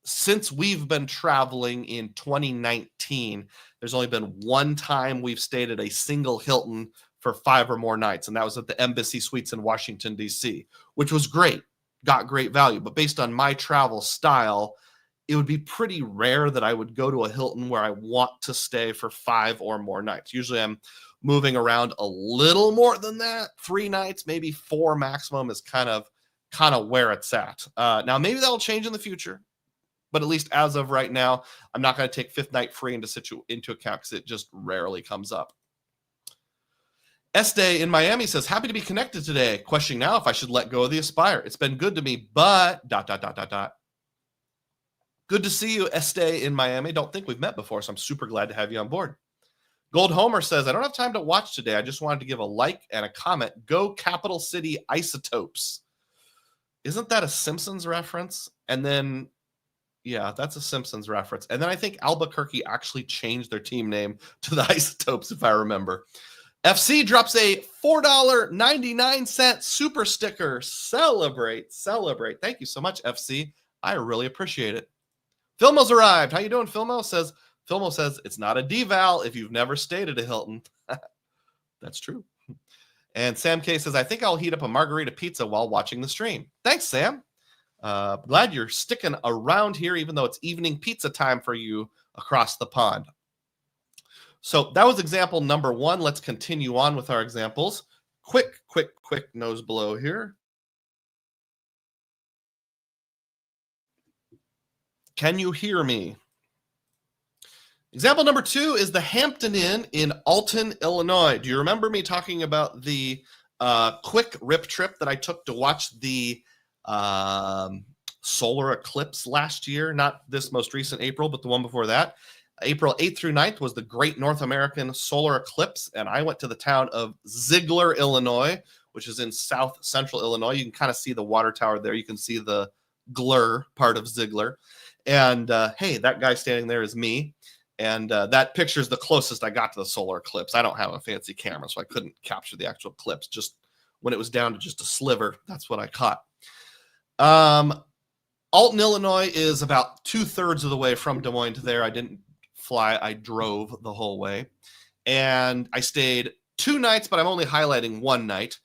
Since we've been traveling in 2019, there's only been one time we've stayed at a single Hilton for 5 or more nights, and that was at the Embassy Suites in Washington, D.C., which was great, got great value. But based on my travel style, it would be pretty rare that I would go to a Hilton where I want to stay for 5 or more nights. Usually I'm moving around a little more than that. 3 nights, maybe 4 maximum is kind of where it's at. Now, maybe that'll change in the future, but at least as of right now, I'm not going to take 5th night free into account because it just rarely comes up. S-Day in Miami says, happy to be connected today. Questioning now if I should let go of the Aspire. It's been good to me, but ... Good to see you, S-Day in Miami. Don't think we've met before, so I'm super glad to have you on board. Gold Homer says, I don't have time to watch today. I just wanted to give a like and a comment. Go Capital City Isotopes. Isn't that a Simpsons reference? And then, yeah, that's a Simpsons reference. And then I think Albuquerque actually changed their team name to the Isotopes, if I remember. FC drops a $4.99 super sticker. Celebrate. Thank you so much, FC. I really appreciate it. Filmo's arrived. How you doing, Filmo? Filmo says, it's not a DEVAL if you've never stayed at a Hilton. That's true. And Sam K says, I think I'll heat up a margarita pizza while watching the stream. Thanks, Sam. Glad you're sticking around here, even though it's evening pizza time for you across the pond. So that was example number 1. Let's continue on with our examples. Quick nose blow here. Can you hear me? Example number 2 is the Hampton Inn in Alton, Illinois. Do you remember me talking about the quick rip trip that I took to watch the solar eclipse last year? Not this most recent April, but the one before that. April 8th through 9th was the Great North American Solar Eclipse, and I went to the town of Ziegler, Illinois, which is in south central Illinois. You can kind of see the water tower there. You can see the Glur part of Ziegler. And hey, that guy standing there is me. And that picture is the closest I got to the solar eclipse. I don't have a fancy camera, so I couldn't capture the actual eclipse. Just when it was down to just a sliver, that's what I caught. Alton, Illinois is about 2/3 of the way from Des Moines to there. I didn't fly. I drove the whole way. And I stayed 2 nights, but I'm only highlighting 1 night.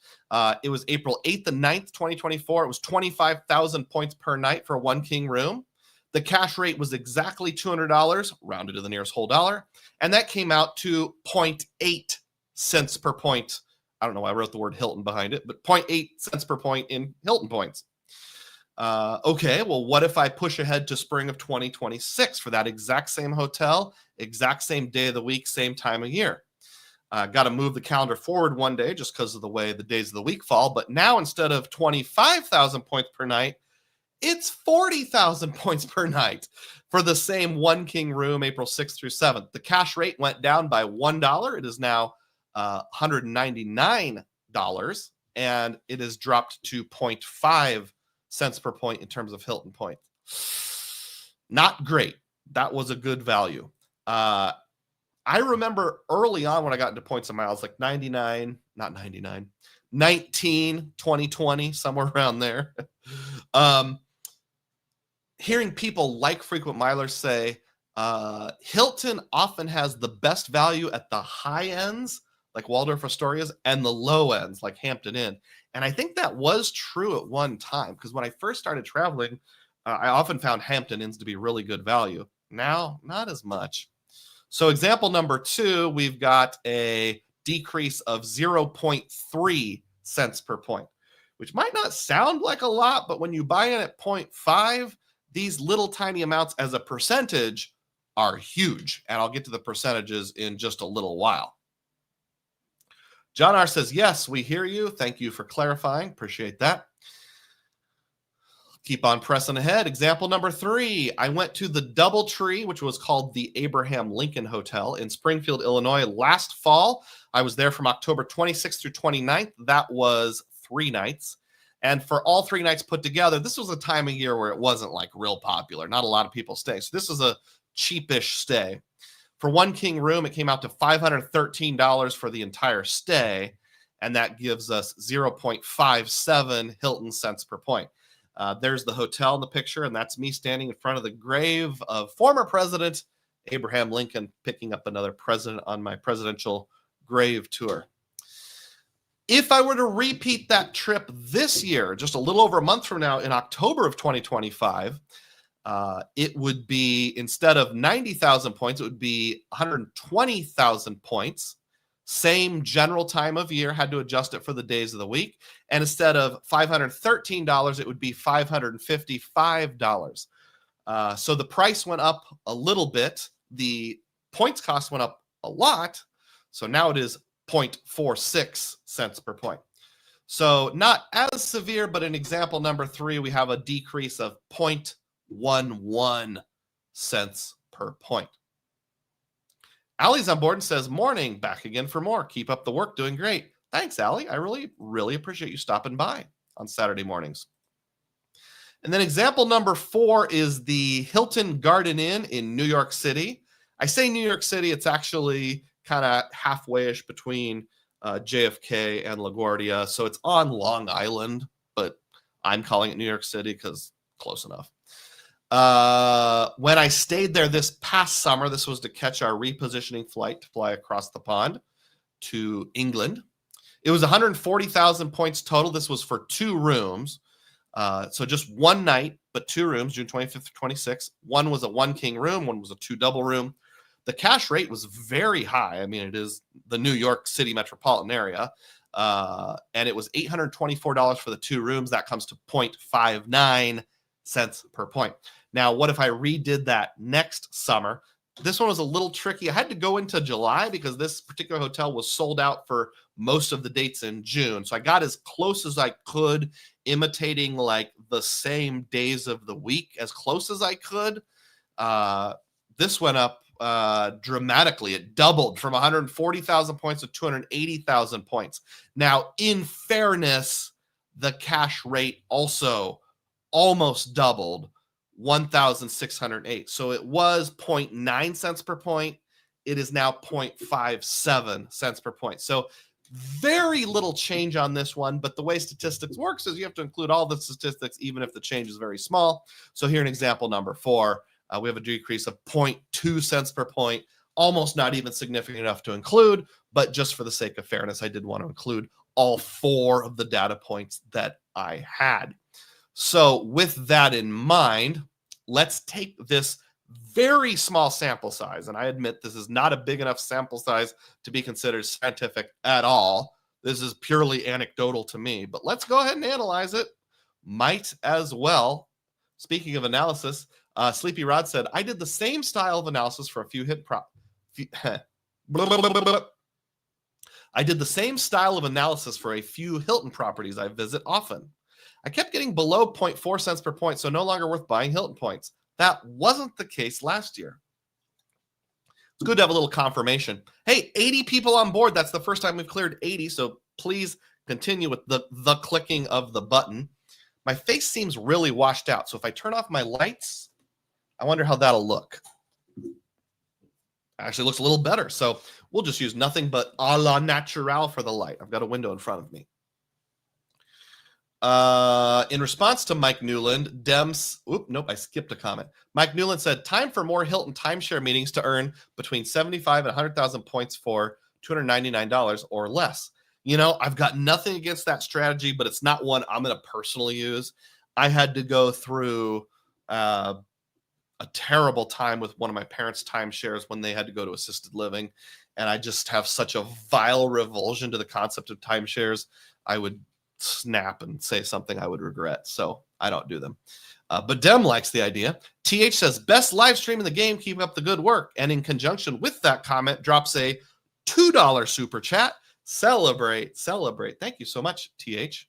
It was April 8th and 9th, 2024. It was 25,000 points per night for a 1 king room. The cash rate was exactly $200, rounded to the nearest whole dollar. And that came out to 0.8 cents per point. I don't know why I wrote the word Hilton behind it, but 0.8 cents per point in Hilton points. Okay, well, what if I push ahead to spring of 2026 for that exact same hotel, exact same day of the week, same time of year? Got to move the calendar forward 1 day just because of the way the days of the week fall. But now instead of 25,000 points per night, it's 40,000 points per night for the same 1 king room, April 6th through 7th. The cash rate went down by $1. It is now $199, and it has dropped to 0.5 cents per point in terms of Hilton point. Not great. That was a good value. I remember early on when I got into points and miles, like 19, 2020, somewhere around there. Hearing people like frequent milers say Hilton often has the best value at the high ends, like Waldorf Astoria's, and the low ends, like Hampton Inn. And I think that was true at one time, because when I first started traveling, I often found Hampton Inns to be really good value. Now, not as much. So example number 2, we've got a decrease of 0.3 cents per point, which might not sound like a lot, but when you buy in at 0.5, these little tiny amounts as a percentage are huge. And I'll get to the percentages in just a little while. John R. says, yes, we hear you. Thank you for clarifying. Appreciate that. Keep on pressing ahead. Example number 3. I went to the DoubleTree, which was called the Abraham Lincoln Hotel in Springfield, Illinois last fall. I was there from October 26th through 29th. That was 3 nights. And for all 3 nights put together, this was a time of year where it wasn't like real popular. Not a lot of people stay. So this was a cheapish stay. For 1 king room, it came out to $513 for the entire stay. And that gives us 0.57 Hilton cents per point. There's the hotel in the picture, and that's me standing in front of the grave of former President Abraham Lincoln, picking up another president on my presidential grave tour. If I were to repeat that trip this year, just a little over a month from now in October of 2025, it would be, instead of 90,000 points, it would be 120,000 points. Same general time of year, had to adjust it for the days of the week. And instead of $513, it would be $555. So the price went up a little bit. The points cost went up a lot. So now it is 0.46 cents per point. So not as severe, but in example number 3, we have a decrease of 0.11 cents per point. Allie's on board and says, morning, back again for more. Keep up the work, doing great. Thanks, Allie. I really appreciate you stopping by on Saturday mornings. And then example number 4 is the Hilton Garden Inn in New York City. I say New York City, it's actually kind of halfway-ish between JFK and LaGuardia. So it's on Long Island, but I'm calling it New York City because close enough. When I stayed there this past summer, this was to catch our repositioning flight to fly across the pond to England. It was 140,000 points total. This was for 2 rooms. So just one night, but 2 rooms, June 25th to 26th. One was a 1 king room, one was a 2 double room. The cash rate was very high. I mean, it is the New York City metropolitan area. And it was $824 for the 2 rooms. That comes to 0.59 cents per point. Now, what if I redid that next summer? This one was a little tricky. I had to go into July because this particular hotel was sold out for most of the dates in June. So I got as close as I could, imitating like the same days of the week, as close as I could. This went up dramatically. It doubled from 140,000 points to 280,000 points. Now, in fairness, the cash rate also almost doubled, 1,608. So it was 0.9 cents per point. It is now 0.57 cents per point. So very little change on this one, but the way statistics works is you have to include all the statistics, even if the change is very small. So here in example number 4, we have a decrease of 0.2 cents per point, almost not even significant enough to include, but just for the sake of fairness, I did want to include all 4 of the data points that I had. So with that in mind, let's take this very small sample size, and I admit this is not a big enough sample size to be considered scientific at all. This is purely anecdotal to me, but let's go ahead and analyze it. Might as well. Speaking of analysis, Sleepy Rod said, I did the same style of analysis for a few I did the same style of analysis for a few Hilton properties I visit often. I kept getting below 0.4 cents per point, so no longer worth buying Hilton points. That wasn't the case last year. It's good to have a little confirmation. Hey, 80 people on board. That's the first time we've cleared 80, so please continue with the clicking of the button. My face seems really washed out, so if I turn off my lights, I wonder how that'll look. Actually looks a little better, so we'll just use nothing but a la naturel for the light. I've got a window in front of me. In response to Mike Newland, I skipped a comment. Mike Newland said, time for more Hilton timeshare meetings to earn between 75 and 100,000 points for $299 or less. You know, I've got nothing against that strategy, but it's not one I'm going to personally use. I had to go through a terrible time with one of my parents' timeshares when they had to go to assisted living, and I just have such a vile revulsion to the concept of timeshares. I would snap and say something I would regret, so I don't do them. But Dem likes the idea. TH says, best live stream in the game, keep up the good work. And in conjunction with that comment, drops a $2 super chat. Celebrate. Thank you so much, TH.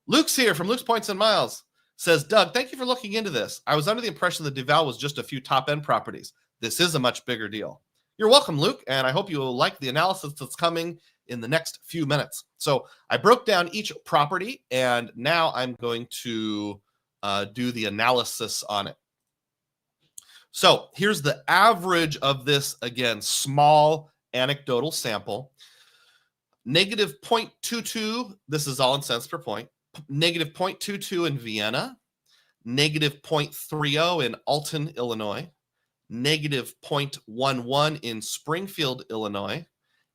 Luke's here from Luke's Points and Miles. Says, Doug, thank you for looking into this. I was under the impression that DEVAL was just a few top-end properties. This is a much bigger deal. You're welcome, Luke, and I hope you will like the analysis that's coming in the next few minutes. So I broke down each property, and now I'm going to do the analysis on it. So here's the average of this, again, small anecdotal sample. Negative 0.22, this is all in cents per point. Negative 0.22 in Vienna, negative 0.30 in Alton, Illinois, negative 0.11 in Springfield, Illinois,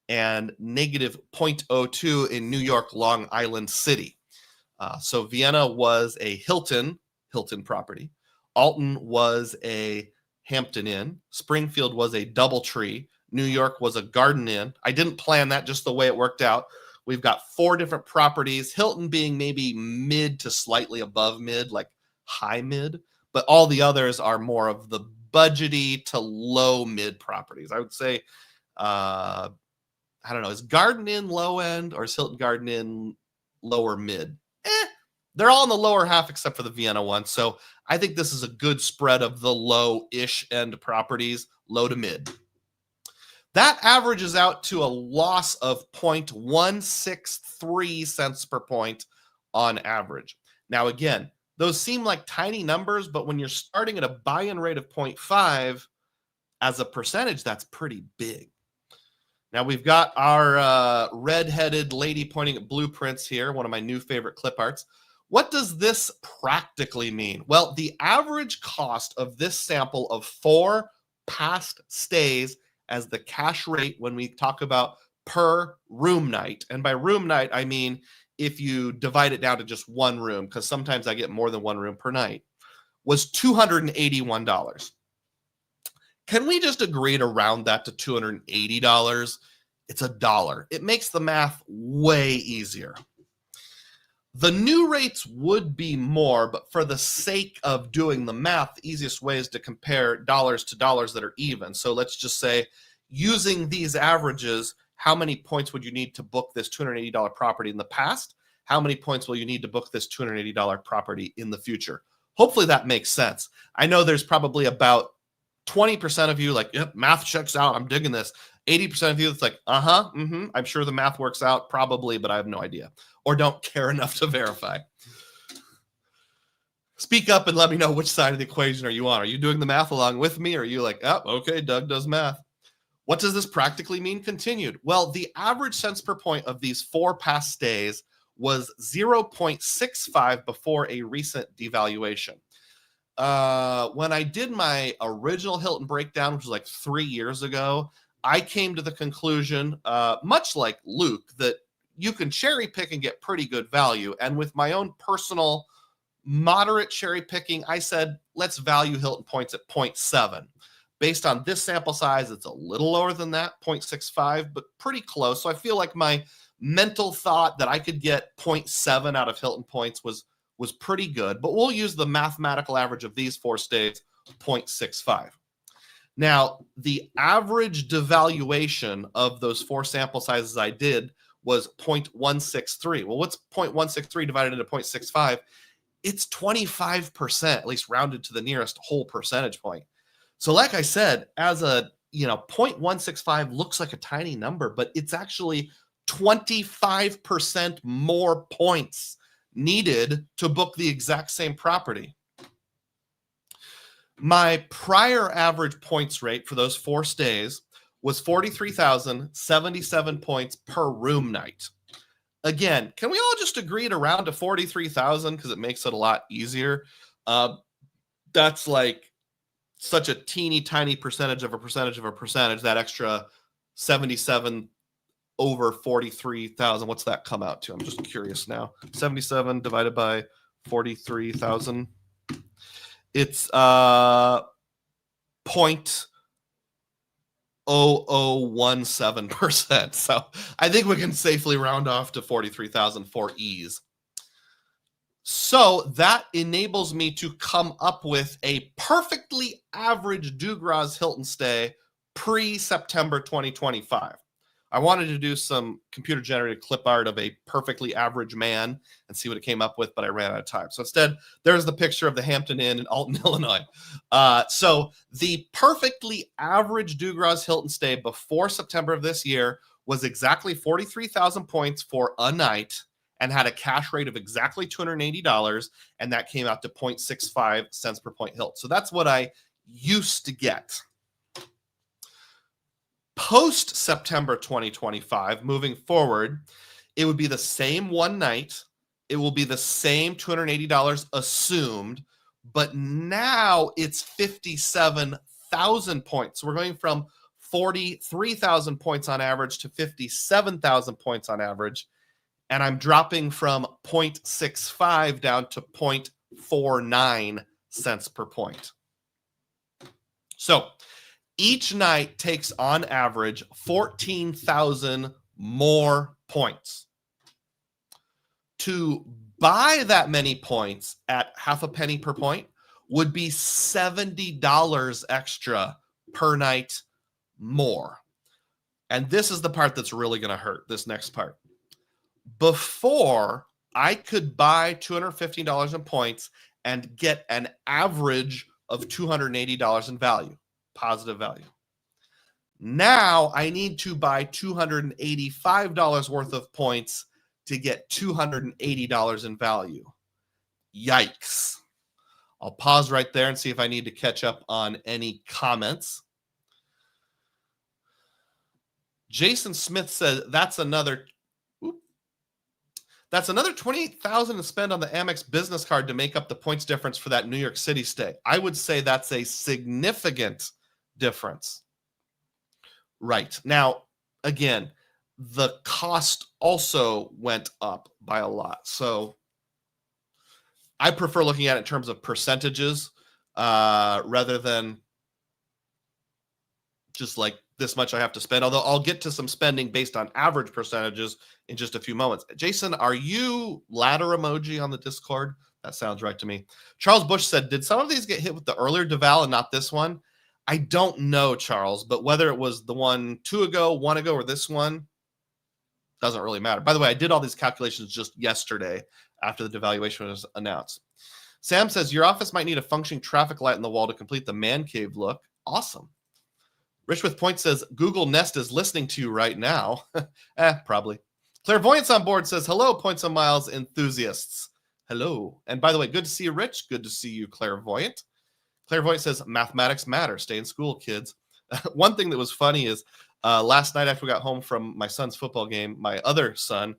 and negative 0.02 in New York, Long Island City. So Vienna was a Hilton property. Alton was a Hampton Inn. Springfield was a DoubleTree. New York was a Garden Inn. I didn't plan that, just the way it worked out. We've got 4 different properties, Hilton being maybe mid to slightly above mid, like high mid, but all the others are more of the budgety to low mid properties. I would say, I don't know, is Garden Inn low end or is Hilton Garden Inn lower mid? They're all in the lower half except for the Vienna one. So I think this is a good spread of the low-ish end properties, low to mid. That averages out to a loss of 0.163 cents per point on average. Now, again, those seem like tiny numbers, but when you're starting at a buy-in rate of 0.5 as a percentage, that's pretty big. Now, we've got our red-headed lady pointing at blueprints here, one of my new favorite clip arts. What does this practically mean? Well, the average cost of this sample of 4 past stays as the cash rate when we talk about per room night, and by room night, I mean if you divide it down to just one room, because sometimes I get more than one room per night, was $281. Can we just agree to round that to $280? It's $1. It makes the math way easier. The new rates would be more, but for the sake of doing the math, the easiest way is to compare dollars to dollars that are even. So let's just say, using these averages, how many points would you need to book this $280 property in the past? How many points will you need to book this $280 property in the future? Hopefully that makes sense. I know there's probably about 20% of you like, yep, math checks out, I'm digging this. 80% of you it's like, I'm sure the math works out, probably, but I have no idea, or don't care enough to verify. Speak up and let me know which side of the equation are you on. Are you doing the math along with me, or are you like, oh, okay, Doug does math? What does this practically mean continued? Well, the average cents per point of these 4 past stays was 0.65 before a recent devaluation. When I did my original Hilton breakdown, which was like 3 years ago, I came to the conclusion, much like Luke, that you can cherry pick and get pretty good value. And with my own personal moderate cherry picking, I said, let's value Hilton points at 0.7. Based on this sample size, it's a little lower than that, 0.65, but pretty close. So I feel like my mental thought that I could get 0.7 out of Hilton points was pretty good, but we'll use the mathematical average of these 4 stays, 0.65. Now, the average devaluation of those 4 sample sizes I did was 0.163. Well, what's 0.163 divided into 0.65? It's 25%, at least rounded to the nearest whole percentage point. So like I said, as a, 0.165 looks like a tiny number, but it's actually 25% more points needed to book the exact same property. My prior average points rate for those 4 stays was 43,077 points per room night. Again, can we all just agree to round to 43,000 because it makes it a lot easier? That's like such a teeny tiny percentage of a percentage of a percentage, that extra 77 over 43,000. What's that come out to? I'm just curious now. 77 divided by 43,000. It's 0.0017%. So I think we can safely round off to 43,000 for ease. So that enables me to come up with a perfectly average Dugroz Hilton stay pre-September 2025. I wanted to do some computer-generated clip art of a perfectly average man and see what it came up with, but I ran out of time. So instead, there's the picture of the Hampton Inn in Alton, Illinois. So the perfectly average Dugroz Hilton stay before September of this year was exactly 43,000 points for a night and had a cash rate of exactly $280, and that came out to 0.65 cents per point Hilton. So that's what I used to get. Post September 2025, moving forward, it would be the same one night. It will be the same $280 assumed, but now it's 57,000 points. So we're going from 43,000 points on average to 57,000 points on average. And I'm dropping from 0.65 down to 0.49 cents per point. So each night takes on average 14,000 more points. To buy that many points at half a penny per point would be $70 extra per night more. And this is the part that's really going to hurt, this next part. Before, I could buy $215 in points and get an average of $280 in value, positive value. Now I need to buy $285 worth of points to get $280 in value. Yikes. I'll pause right there and see if I need to catch up on any comments. Jason Smith said that's another $28,000 to spend on the Amex business card to make up the points difference for that New York City stay. I would say that's a significant difference. Right. Now, again, the cost also went up by a lot. So I prefer looking at it in terms of percentages rather than just like this much I have to spend. Although I'll get to some spending based on average percentages in just a few moments. Jason, are you ladder emoji on the Discord? That sounds right to me. Charles Bush said, did some of these get hit with the earlier DEVAL and not this one? I don't know, Charles, but whether it was the one 2 ago, 1 ago, or this one, doesn't really matter. By the way, I did all these calculations just yesterday after the devaluation was announced. Sam says, your office might need a functioning traffic light in the wall to complete the man cave look. Awesome. Rich with Point says, Google Nest is listening to you right now. Probably. Clairvoyance on board says, hello, Points and Miles enthusiasts. Hello. And by the way, good to see you, Rich. Good to see you, Clairvoyant. Clairvoyant says, mathematics matter. Stay in school, kids. One thing that was funny is last night after we got home from my son's football game, my other son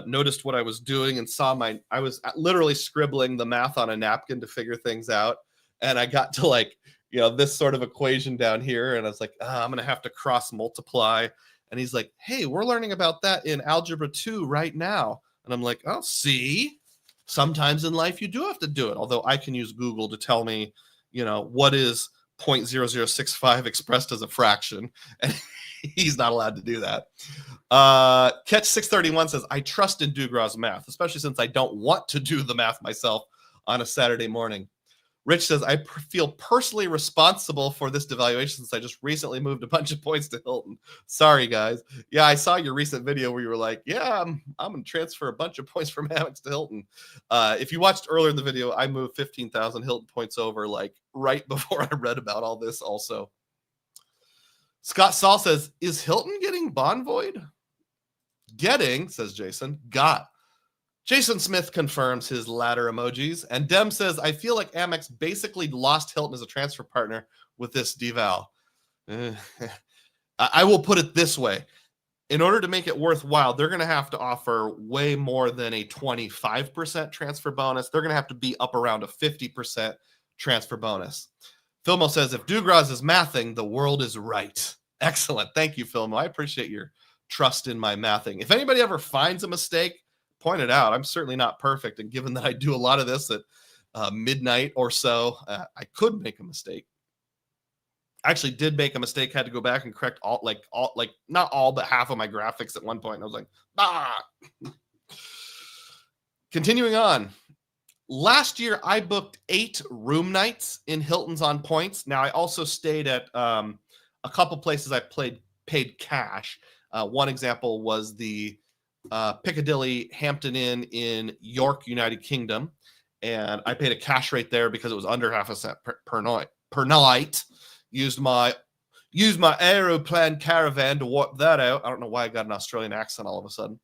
noticed what I was doing and saw I was literally scribbling the math on a napkin to figure things out. And I got to like, this sort of equation down here. And I was like, I'm going to have to cross multiply. And he's like, hey, we're learning about that in Algebra 2 right now. And I'm like, oh, see, sometimes in life you do have to do it. Although I can use Google to tell me, what is 0.0065 expressed as a fraction. And he's not allowed to do that. Catch 631 says, I trust in Dugroz math, especially since I don't want to do the math myself on a Saturday morning. Rich says, I feel personally responsible for this devaluation since I just recently moved a bunch of points to Hilton. Sorry, guys. Yeah, I saw your recent video where you were like, yeah, I'm going to transfer a bunch of points from Amex to Hilton. If you watched earlier in the video, I moved 15,000 Hilton points over like right before I read about all this also. Scott Saul says, is Hilton getting bond void? Getting, says Jason, got. Jason Smith confirms his ladder emojis. And Dem says, I feel like Amex basically lost Hilton as a transfer partner with this deval. I will put it this way. In order to make it worthwhile, they're going to have to offer way more than a 25% transfer bonus. They're going to have to be up around a 50% transfer bonus. Filmo says, if Dugroz is mathing, the world is right. Excellent. Thank you, Filmo. I appreciate your trust in my mathing. If anybody ever finds a mistake, point it out. I'm certainly not perfect. And given that I do a lot of this at midnight or so, I could make a mistake. I actually did make a mistake, had to go back and correct not all, but half of my graphics at one point. And I was like, ah. Continuing on. Last year, I booked 8 room nights in Hilton's on points. Now, I also stayed at a couple places I paid cash. One example was the Piccadilly Hampton Inn in York, United Kingdom. And I paid a cash rate there because it was under half a cent per night. Used my Aeroplan caravan to work that out. I don't know why I got an Australian accent all of a sudden.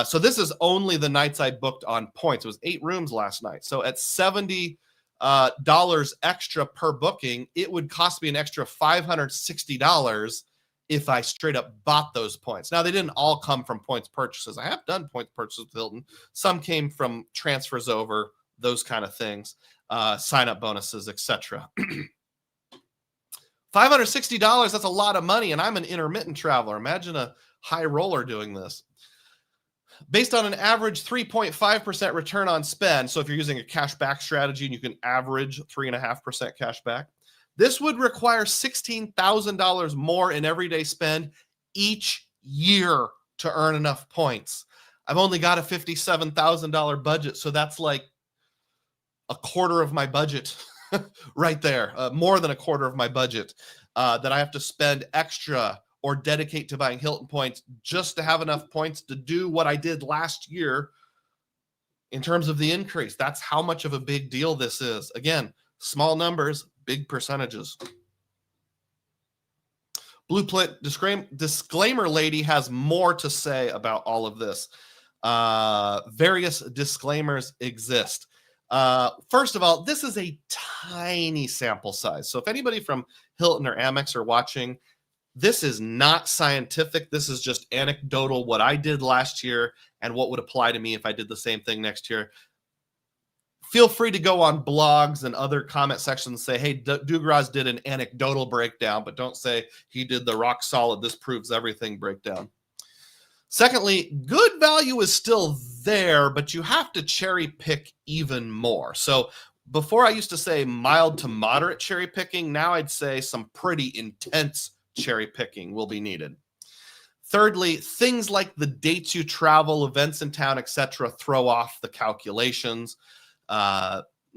So this is only the nights I booked on points. It was 8 rooms last night. So at $70 extra per booking, it would cost me an extra $560 if I straight up bought those points. Now, they didn't all come from points purchases. I have done points purchases with Hilton. Some came from transfers over, those kind of things, sign-up bonuses, etc. $560, that's a lot of money, and I'm an intermittent traveler. Imagine a high roller doing this. Based on an average 3.5% return on spend, so if you're using a cash back strategy and you can average 3.5% cash back, this would require $16,000 more in everyday spend each year to earn enough points. I've only got a $57,000 budget, so that's like a quarter of my budget right there, more than a quarter of my budget that I have to spend extra or dedicate to buying Hilton points just to have enough points to do what I did last year in terms of the increase. That's how much of a big deal this is. Again, small numbers, big percentages. Blueprint disclaimer lady has more to say about all of this. Various disclaimers exist. First of all, this is a tiny sample size. So if anybody from Hilton or Amex are watching, this is not scientific. This is just anecdotal, what I did last year and what would apply to me if I did the same thing next year. Feel free to go on blogs and other comment sections and say, hey, Dugroz did an anecdotal breakdown, but don't say he did the rock solid, this proves everything breakdown. Secondly, good value is still there, but you have to cherry pick even more. So before I used to say mild to moderate cherry picking, now I'd say some pretty intense cherry picking will be needed. Thirdly, things like the dates you travel, events in town, etc., throw off the calculations.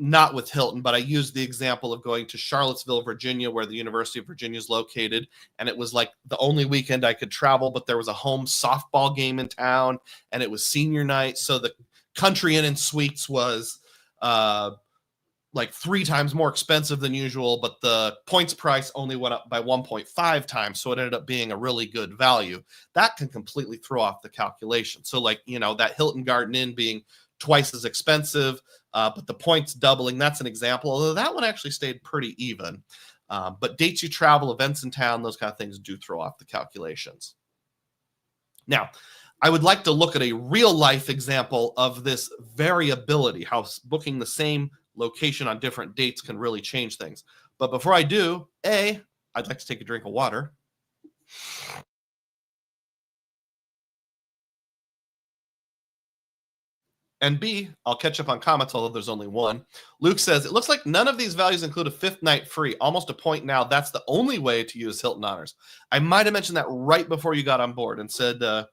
Not with Hilton, but I used the example of going to Charlottesville, Virginia, where the University of Virginia is located. And it was like the only weekend I could travel, but there was a home softball game in town and it was senior night. So the country inn and suites was like 3 times more expensive than usual, but the points price only went up by 1.5 times. So it ended up being a really good value. That can completely throw off the calculation. So like, that Hilton Garden Inn being twice as expensive, but the points doubling, that's an example, although that one actually stayed pretty even. But dates you travel, events in town, those kind of things do throw off the calculations. Now, I would like to look at a real life example of this variability, how booking the same location on different dates can really change things. But before I do, I'd like to take a drink of water. And B, I'll catch up on comments, although there's only one. Luke says, it looks like none of these values include a 5th night free. Almost a point now. That's the only way to use Hilton Honors. I might have mentioned that right before you got on board and said that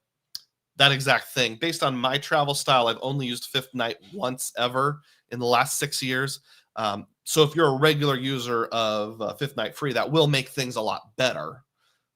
exact thing. Based on my travel style, I've only used 5th night once ever in the last 6 years. So if you're a regular user of 5th night free, that will make things a lot better.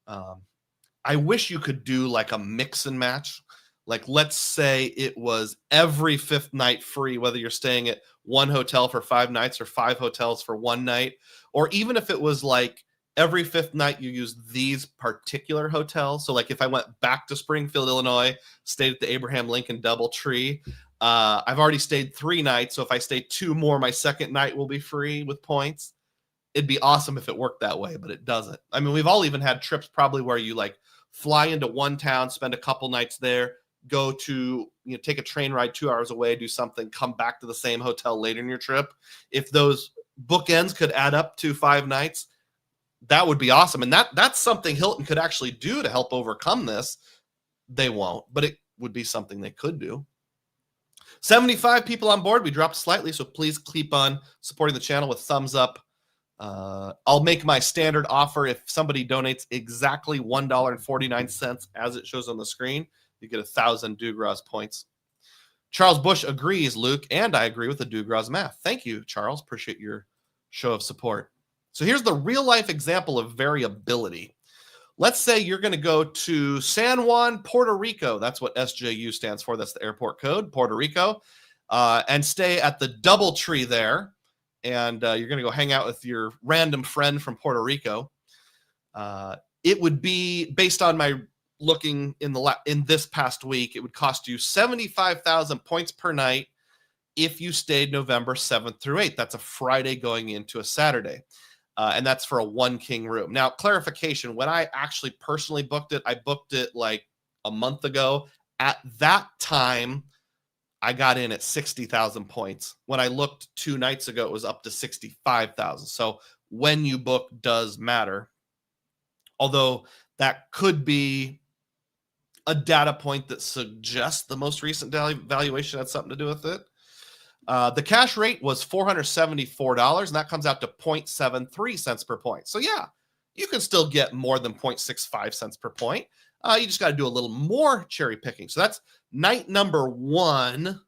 I wish you could do like a mix and match. Like, let's say it was every 5th night free, whether you're staying at one hotel for 5 nights or 5 hotels for 1 night, or even if it was like every 5th night you use these particular hotels. So like if I went back to Springfield, Illinois, stayed at the Abraham Lincoln Doubletree, I've already stayed 3 nights. So if I stay 2 more, my second night will be free with points. It'd be awesome if it worked that way, but it doesn't. I mean, we've all even had trips probably where you like fly into one town, spend a couple nights there, go to, take a train ride 2 hours away, do something, come back to the same hotel later in your trip. If those bookends could add up to 5 nights, that would be awesome. And that's something Hilton could actually do to help overcome this. They won't, but it would be something they could do. 75 people on board. We dropped slightly, so please keep on supporting the channel with thumbs up. I'll make my standard offer. If somebody donates exactly $1.49 as it shows on the screen, you get 1,000 Dugroz points. Charles Bush agrees, Luke, and I agree with the Dugroz math. Thank you, Charles. Appreciate your show of support. So here's the real life example of variability. Let's say you're going to go to San Juan, Puerto Rico. That's what SJU stands for. That's the airport code, Puerto Rico, and stay at the Doubletree there. And you're going to go hang out with your random friend from Puerto Rico. It would be, based on my looking in this past week, it would cost you 75,000 points per night if you stayed November 7th through 8th. That's a Friday going into a Saturday. And that's for a 1 king room. Now, clarification, when I actually personally booked it, I booked it like a month ago. At that time, I got in at 60,000 points. When I looked 2 nights ago, it was up to 65,000. So when you book does matter. Although that could be a data point that suggests the most recent valuation had something to do with it. The cash rate was $474, and that comes out to 0.73 cents per point. So yeah, you can still get more than 0.65 cents per point. You just got to do a little more cherry picking. So that's night number 1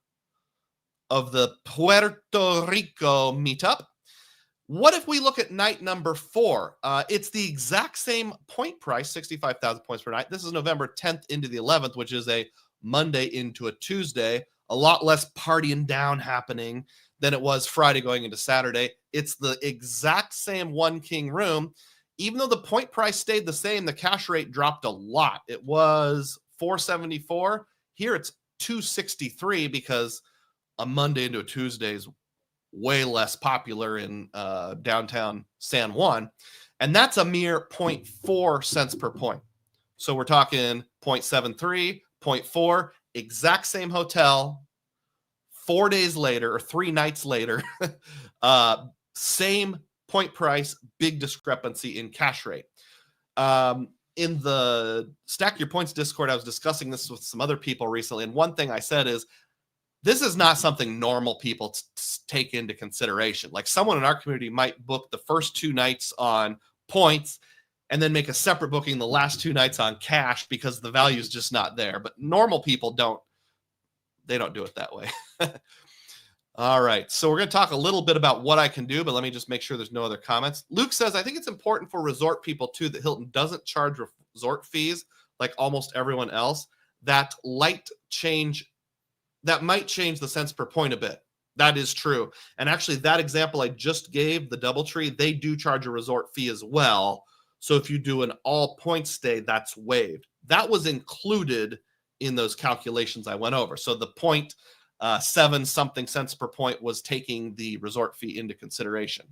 of the Puerto Rico meetup. What if we look at night number 4? It's the exact same point price, 65,000 points per night. This is November 10th into the 11th, which is a Monday into a Tuesday. A lot less partying down happening than it was Friday going into Saturday. It's the exact same 1 king room. Even though the point price stayed the same, the cash rate dropped a lot. It was $474. Here it's $263 because a Monday into a Tuesday is way less popular in downtown San Juan. And that's a mere 0.4 cents per point. So we're talking 0.73, 0.4, exact same hotel, 4 days later or 3 nights later, same point price, big discrepancy in cash rate. in the Stack Your Points Discord, I was discussing this with some other people recently, and one thing I said is, this is not something normal people take into consideration. Like someone in our community might book the first 2 nights on points and then make a separate booking the last 2 nights on cash because the value is just not there. But normal people don't do it that way. All right, so we're going to talk a little bit about what I can do, but let me just make sure there's no other comments. Luke says, I think it's important for resort people too that Hilton doesn't charge resort fees like almost everyone else. That might change the cents per point a bit. That is true. And actually, that example I just gave, the DoubleTree, they do charge a resort fee as well. So if you do an all point stay, that's waived. That was included in those calculations I went over. So the 0.7 something cents per point was taking the resort fee into consideration.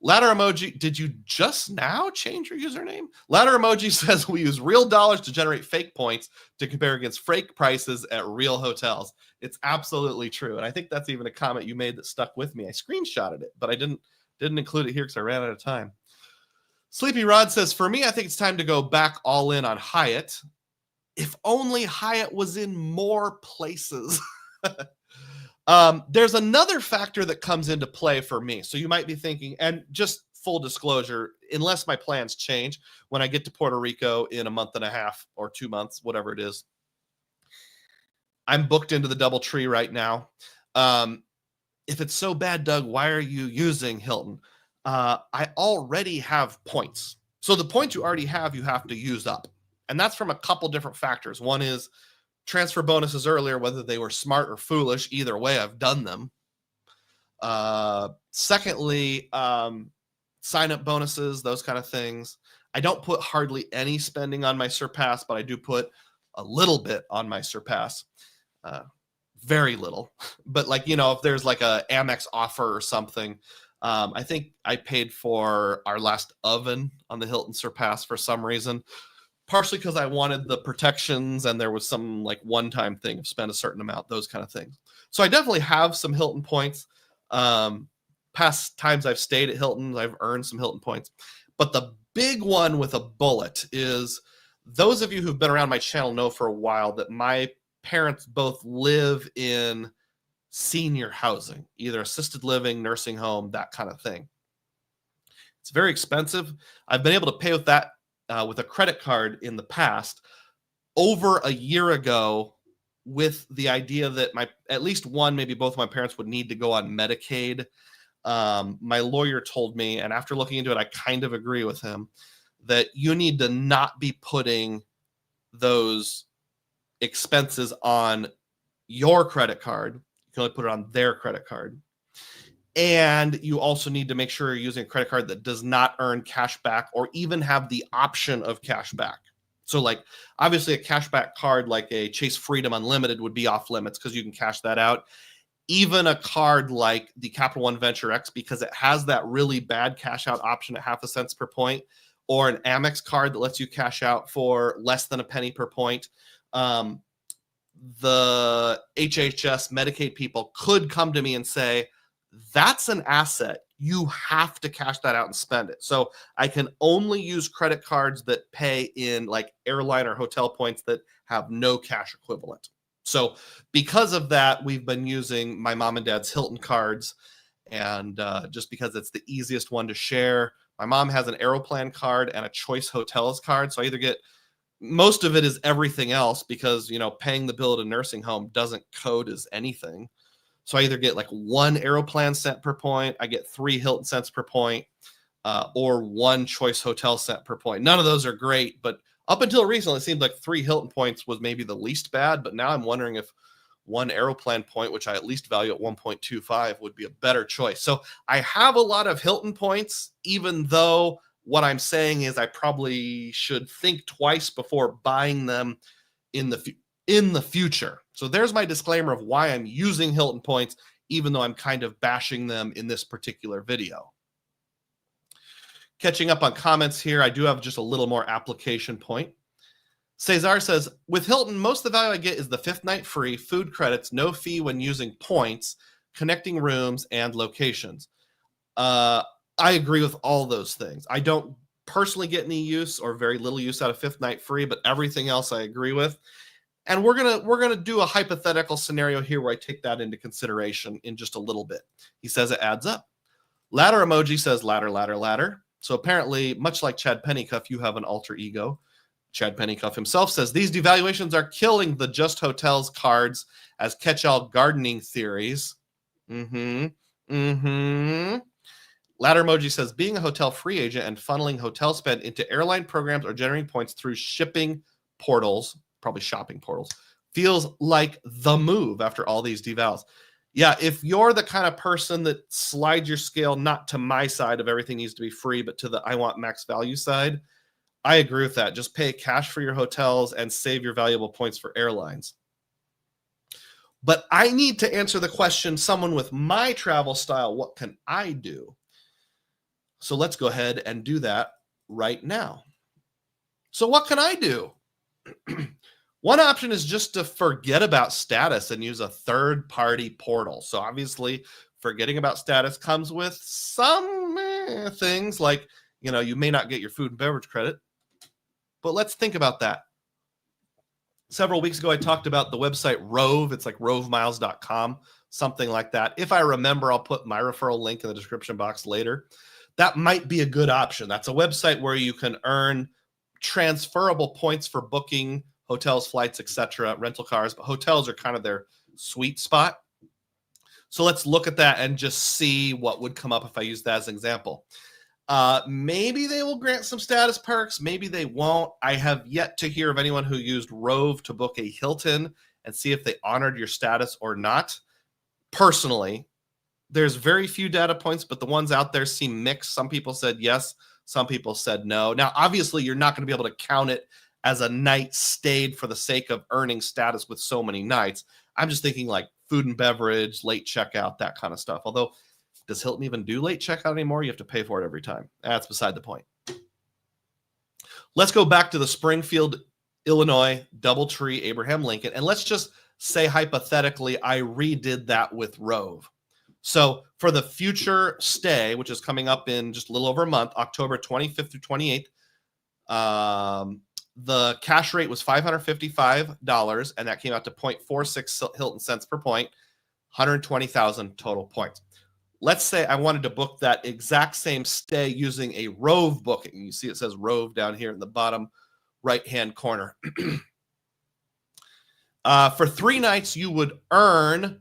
Ladder emoji, did you just now change your username? Ladder emoji says we use real dollars to generate fake points to compare against fake prices at real hotels. It's absolutely true. And I think that's even a comment you made that stuck with me. I screenshotted it, but I didn't include it here because I ran out of time. Sleepy Rod says, for me, I think it's time to go back all in on Hyatt. If only Hyatt was in more places. There's another factor that comes into play for me. So you might be thinking, and just full disclosure, unless my plans change, when I get to Puerto Rico in a month and a half or 2 months, whatever it is, I'm booked into the DoubleTree right now. If it's so bad, Doug, why are you using Hilton? I already have points. So the points you already have, you have to use up. And that's from a couple different factors. One is transfer bonuses earlier, whether they were smart or foolish. Either way, I've done them. Secondly, sign-up bonuses, those kind of things. I don't put hardly any spending on my Surpass, but I do put a little bit on my Surpass. Very little. But like, if there's like a Amex offer or something, I think I paid for our last oven on the Hilton Surpass for some reason. Partially because I wanted the protections and there was some like one-time thing of spend a certain amount, those kind of things. So I definitely have some Hilton points. Past times I've stayed at Hilton, I've earned some Hilton points. But the big one with a bullet is, those of you who've been around my channel know for a while that my parents both live in senior housing, either assisted living, nursing home, that kind of thing. It's very expensive. I've been able to pay with that with a credit card in the past. Over a year ago, with the idea that at least one, maybe both of my parents would need to go on Medicaid, my lawyer told me, and after looking into it, I kind of agree with him, that you need to not be putting those expenses on your credit card. You can only put it on their credit card. And you also need to make sure you're using a credit card that does not earn cash back or even have the option of cash back. So like, obviously a cashback card like a Chase Freedom Unlimited would be off limits because you can cash that out. Even a card like the Capital One Venture X, because it has that really bad cash out option at 0.5 cents per point, or an Amex card that lets you cash out for less than a penny per point. The HHS Medicaid people could come to me and say, that's an asset. You have to cash that out and spend it. So I can only use credit cards that pay in like airline or hotel points that have no cash equivalent. So because of that, we've been using my mom and dad's Hilton cards, and just because it's the easiest one to share. My mom has an Aeroplan card and a Choice Hotels card. So I either get, most of it is everything else because, paying the bill at a nursing home doesn't code as anything. So I either get like 1 Aeroplan cent per point, I get 3 Hilton cents per point, or 1 Choice Hotel cent per point. None of those are great, but up until recently, it seemed like 3 Hilton points was maybe the least bad. But now I'm wondering if 1 Aeroplan point, which I at least value at 1.25, would be a better choice. So I have a lot of Hilton points, even though what I'm saying is I probably should think twice before buying them in the future. So there's my disclaimer of why I'm using Hilton points, even though I'm kind of bashing them in this particular video. Catching up on comments here, I do have just a little more application point. Cesar says, with Hilton, most of the value I get is the 5th night free, food credits, no fee when using points, connecting rooms, and locations. I agree with all those things. I don't personally get any use or very little use out of fifth night free, but everything else I agree with. And we're gonna do a hypothetical scenario here where I take that into consideration in just a little bit. He says it adds up. Ladder emoji says ladder, ladder, ladder. So apparently, much like Chad Pennycuff, you have an alter ego. Chad Pennycuff himself says these devaluations are killing the Just Hotels cards as catch-all gardening theories. Ladder emoji says being a hotel free agent and funneling hotel spend into airline programs or generating points through shipping portals, probably shopping portals, feels like the move after all these devals. Yeah, if you're the kind of person that slides your scale not to my side of everything needs to be free, but to the I want max value side, I agree with that. Just pay cash for your hotels and save your valuable points for airlines. But I need to answer the question, someone with my travel style, what can I do? So let's go ahead and do that right now. So what can I do? One option is just to forget about status and use a third-party portal. So obviously, forgetting about status comes with some things like, you may not get your food and beverage credit. But let's think about that. Several weeks ago, I talked about the website Rove. It's like rovemiles.com, something like that. If I remember, I'll put my referral link in the description box later. That might be a good option. That's a website where you can earn transferable points for booking hotels, flights, etc., rental cars, but hotels are kind of their sweet spot. So let's look at that and just see what would come up if I use that as an example. Maybe they will grant some status perks. Maybe they won't. I have yet to hear of anyone who used Rove to book a Hilton and see if they honored your status or not. Personally, there's very few data points, but the ones out there seem mixed. Some people said yes. Some people said no. Now, obviously, you're not going to be able to count it as a night stayed for the sake of earning status with so many nights. I'm just thinking like food and beverage, late checkout, that kind of stuff. Although, does Hilton even do late checkout anymore? You have to pay for it every time. That's beside the point. Let's go back to the Springfield, Illinois, Doubletree, Abraham Lincoln, and let's just say hypothetically I redid that with Rove. So for the future stay, which is coming up in just a little over a month, October 25th through 28th, the cash rate was $555, and that came out to 0.46 Hilton cents per point, 120,000 total points. Let's say I wanted to book that exact same stay using a Rove booking. You see it says Rove down here in the bottom right-hand corner. For 3 nights, you would earn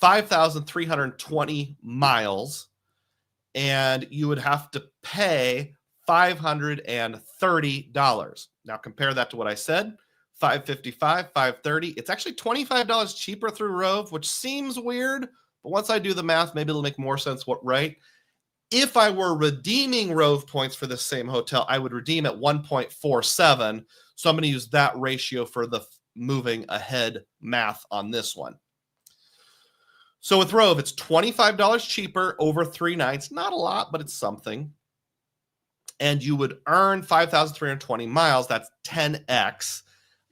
5,320 miles, and you would have to pay $530. Now compare that to what I said, $555, $530. It's actually $25 cheaper through Rove, which seems weird, but once I do the math, maybe it'll make more sense. Right? If I were redeeming Rove points for the same hotel, I would redeem at 1.47. So I'm going to use that ratio for the moving ahead math on this one. So with Rove, it's $25 cheaper over 3 nights. Not a lot, but it's something. And you would earn 5,320 miles. That's 10x.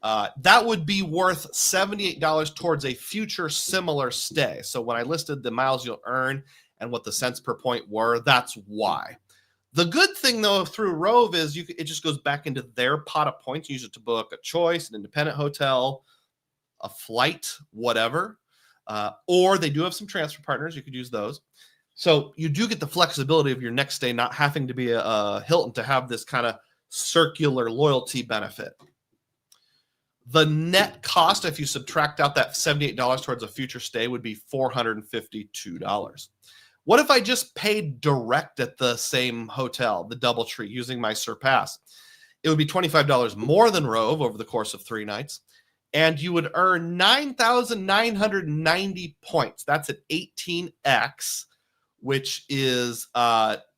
That would be worth $78 towards a future similar stay. So when I listed the miles you'll earn and what the cents per point were, that's why. The good thing, though, through Rove is it just goes back into their pot of points. You use it to book a choice, an independent hotel, a flight, whatever. Or they do have some transfer partners. You could use those. So you do get the flexibility of your next stay not having to be a Hilton to have this kind of circular loyalty benefit. The net cost, if you subtract out that $78 towards a future stay, would be $452. What if I just paid direct at the same hotel, the Doubletree, using my Surpass? It would be $25 more than Rove over the course of 3 nights, and you would earn 9,990 points. That's at 18x, which is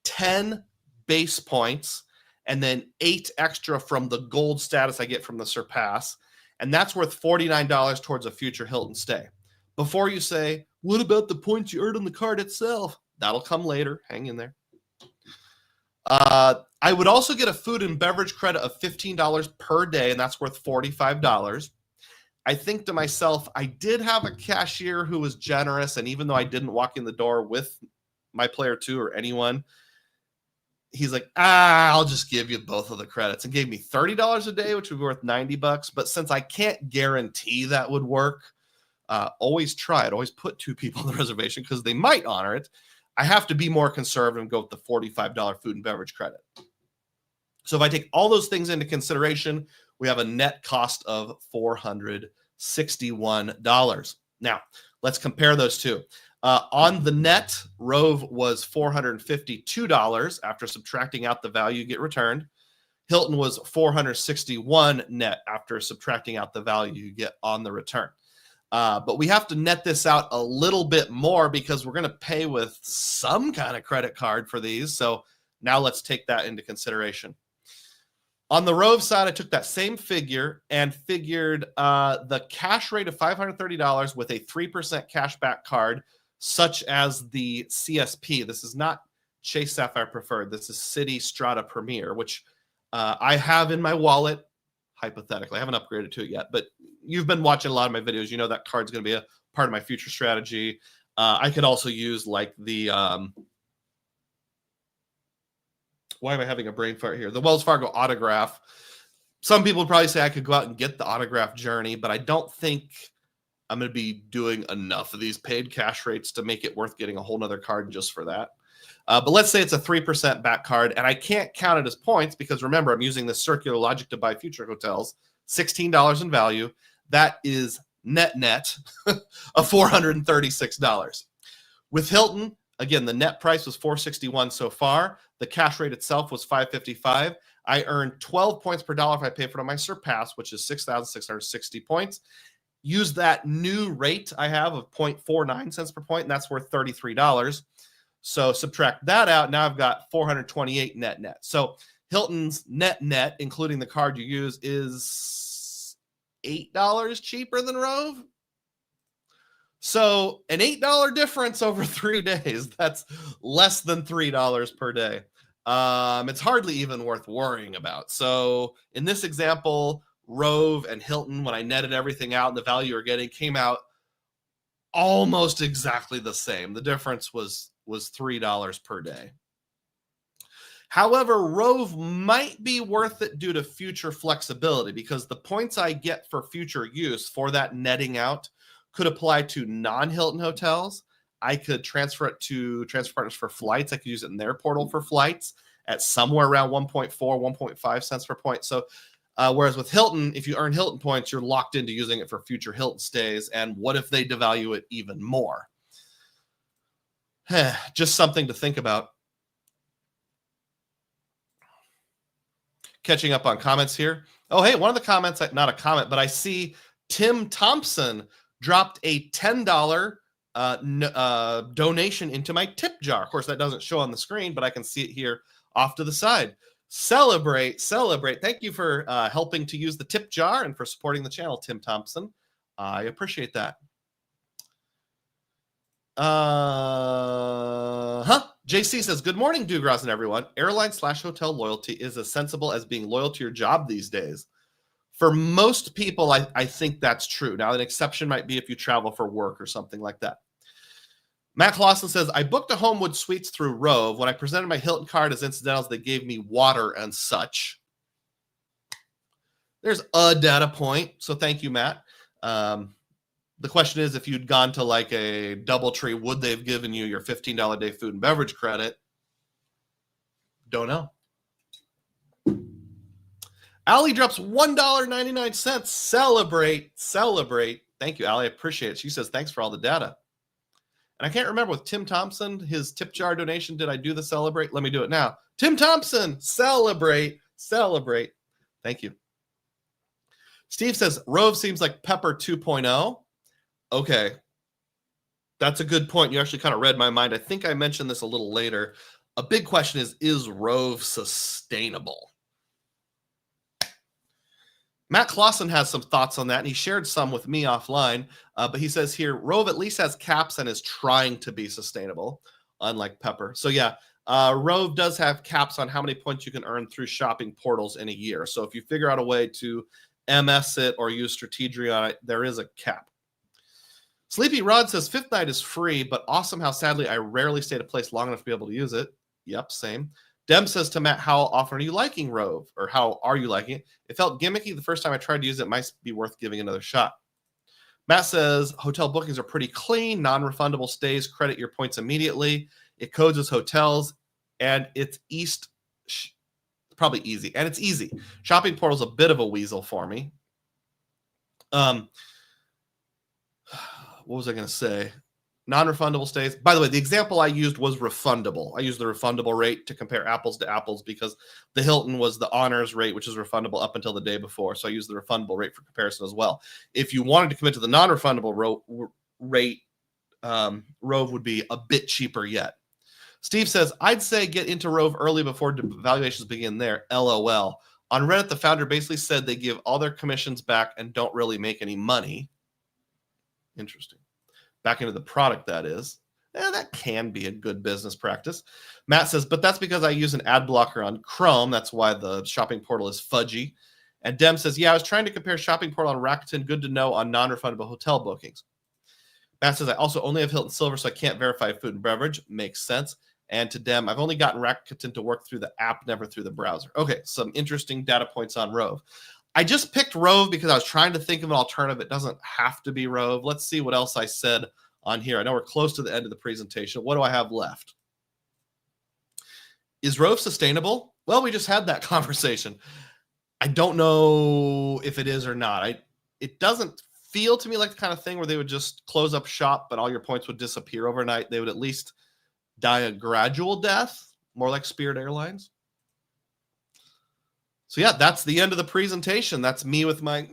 10 base points, and then 8 extra from the gold status I get from the Surpass. And that's worth $49 towards a future Hilton stay. Before you say, what about the points you earned on the card itself? That'll come later. Hang in there. I would also get a food and beverage credit of $15 per day, and that's worth $45. I think to myself, I did have a cashier who was generous, and even though I didn't walk in the door with my player 2 or anyone, he's like, I'll just give you both of the credits, and gave me $30 a day, which would be worth $90. But since I can't guarantee that would work, always try it. Always put 2 people on the reservation because they might honor it. I have to be more conservative and go with the $45 food and beverage credit. So if I take all those things into consideration, we have a net cost of $461. Now, let's compare those two. On the net, Rove was $452 after subtracting out the value you get returned. Hilton was $461 net after subtracting out the value you get on the return. But we have to net this out a little bit more because we're going to pay with some kind of credit card for these. So now let's take that into consideration. On the Rove side, I took that same figure and figured the cash rate of $530 with a 3% cashback card, such as the CSP. This is not Chase Sapphire Preferred. This is Citi Strata Premier, which I have in my wallet, hypothetically. I haven't upgraded to it yet, but you've been watching a lot of my videos. You know that card's going to be a part of my future strategy. I could also use like the... why am I having a brain fart here? The Wells Fargo autograph. Some people would probably say I could go out and get the autograph journey, but I don't think I'm going to be doing enough of these paid cash rates to make it worth getting a whole nother card just for that. But let's say it's a 3% back card, and I can't count it as points because remember, I'm using the circular logic to buy future hotels. $16 in value. That is net of $436. With Hilton, again, the net price was $461 so far. The cash rate itself was $555. I earned 12 points per dollar if I pay for my Surpass, which is 6,660 points. Use that new rate I have of 0.49 cents per point, and that's worth $33. So subtract that out. Now I've got 428 net. So Hilton's net, including the card you use, is $8 cheaper than Rove. So an $8 difference over 3 days. That's less than $3 per day. It's hardly even worth worrying about. So in this example, Rove and Hilton, when I netted everything out and the value you're getting, came out almost exactly the same. The difference was $3 per day. However, Rove might be worth it due to future flexibility because the points I get for future use for that netting out could apply to non-Hilton hotels. I could transfer it to Transfer Partners for flights. I could use it in their portal for flights at somewhere around 1.4, 1.5 cents per point. So whereas with Hilton, if you earn Hilton points, you're locked into using it for future Hilton stays. And what if they devalue it even more? Just something to think about. Catching up on comments here. Oh, hey, one of the comments, not a comment, but I see Tim Thompson dropped a $10 donation into my tip jar. Of course, that doesn't show on the screen, but I can see it here off to the side. Celebrate. Thank you for helping to use the tip jar and for supporting the channel, Tim Thompson. I appreciate that. JC says, good morning, Dugroz and everyone. Airline/hotel loyalty is as sensible as being loyal to your job these days. For most people, I think that's true. Now, an exception might be if you travel for work or something like that. Matt Clausen says, I booked a Homewood Suites through Rove. When I presented my Hilton card as incidentals, they gave me water and such. There's a data point. So thank you, Matt. The question is, if you'd gone to like a DoubleTree, would they have given you your $15 a day food and beverage credit? Don't know. Allie drops $1.99. Celebrate. Thank you, Allie. I appreciate it. She says, thanks for all the data. And I can't remember with Tim Thompson, his tip jar donation. Did I do the celebrate? Let me do it now. Tim Thompson, celebrate. Thank you. Steve says, Rove seems like Pepper 2.0. Okay. That's a good point. You actually kind of read my mind. I think I mentioned this a little later. A big question is Rove sustainable? Matt Clausen has some thoughts on that, and he shared some with me offline. But he says here, Rove at least has caps and is trying to be sustainable, unlike Pepper. So yeah, Rove does have caps on how many points you can earn through shopping portals in a year. So if you figure out a way to MS it or use Strategy on it, there is a cap. Sleepy Rod says, Fifth Night is free, but awesome how sadly I rarely stay at a place long enough to be able to use it. Yep, same. Dem says to Matt, how often are you liking Rove? Or how are you liking it? It felt gimmicky the first time I tried to use it. It might be worth giving another shot. Matt says hotel bookings are pretty clean, non-refundable stays, credit your points immediately. It codes as hotels, and it's probably easy. And it's easy. Shopping portal's a bit of a weasel for me. What was I going to say? Non-refundable stays. By the way, the example I used was refundable. I used the refundable rate to compare apples to apples because the Hilton was the honors rate, which is refundable up until the day before. So I used the refundable rate for comparison as well. If you wanted to commit to the non-refundable rate, Rove would be a bit cheaper yet. Steve says, I'd say get into Rove early before devaluations begin there. LOL. On Reddit, the founder basically said they give all their commissions back and don't really make any money. Interesting. Back into the product, that is. That can be a good business practice. Matt says, but that's because I use an ad blocker on Chrome. That's why the shopping portal is fudgy. And Dem says, yeah, I was trying to compare shopping portal on Rakuten. Good to know on non-refundable hotel bookings. Matt says, I also only have Hilton Silver, so I can't verify food and beverage. Makes sense. And to Dem, I've only gotten Rakuten to work through the app, never through the browser. Okay, some interesting data points on Rove. I just picked Rove because I was trying to think of an alternative. It doesn't have to be Rove. Let's see what else I said on here. I know we're close to the end of the presentation. What do I have left? Is Rove sustainable? Well, we just had that conversation. I don't know if it is or not. It doesn't feel to me like the kind of thing where they would just close up shop, but all your points would disappear overnight. They would at least die a gradual death, more like Spirit Airlines. So yeah, that's the end of the presentation. That's me with my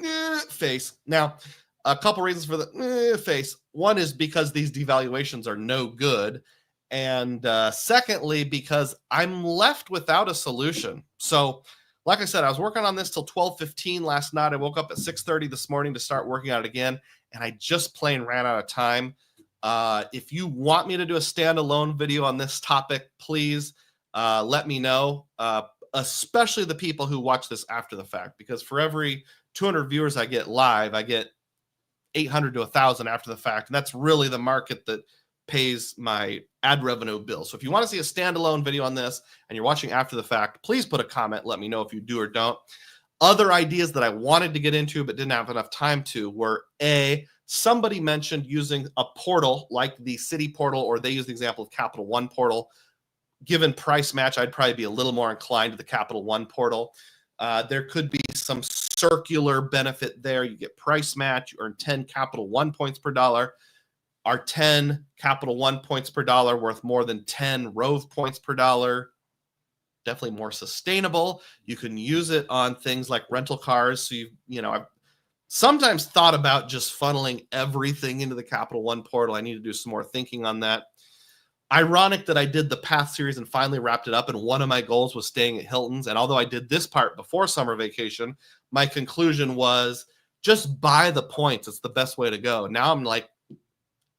face. Now, a couple reasons for the face. One is because these devaluations are no good. And secondly, because I'm left without a solution. So like I said, I was working on this till 12:15 last night. I woke up at 6:30 this morning to start working on it again. And I just plain ran out of time. If you want me to do a standalone video on this topic, please let me know. Especially the people who watch this after the fact, because for every 200 viewers I get live, I get 800 to 1,000 after the fact. And that's really the market that pays my ad revenue bill. So if you want to see a standalone video on this and you're watching after the fact, please put a comment. Let me know if you do or don't. Other ideas that I wanted to get into but didn't have enough time to were somebody mentioned using a portal like the City portal, or they used the example of Capital One portal. Given price match, I'd probably be a little more inclined to the Capital One portal. There could be some circular benefit there. You get price match, you earn 10 Capital One points per dollar. Are 10 Capital One points per dollar worth more than 10 Rove points per dollar? Definitely more sustainable. You can use it on things like rental cars. So I've sometimes thought about just funneling everything into the Capital One portal. I need to do some more thinking on that. Ironic that I did the Path series and finally wrapped it up, and one of my goals was staying at Hilton's. And although I did this part before summer vacation, my conclusion was just buy the points. It's the best way to go. Now I'm like,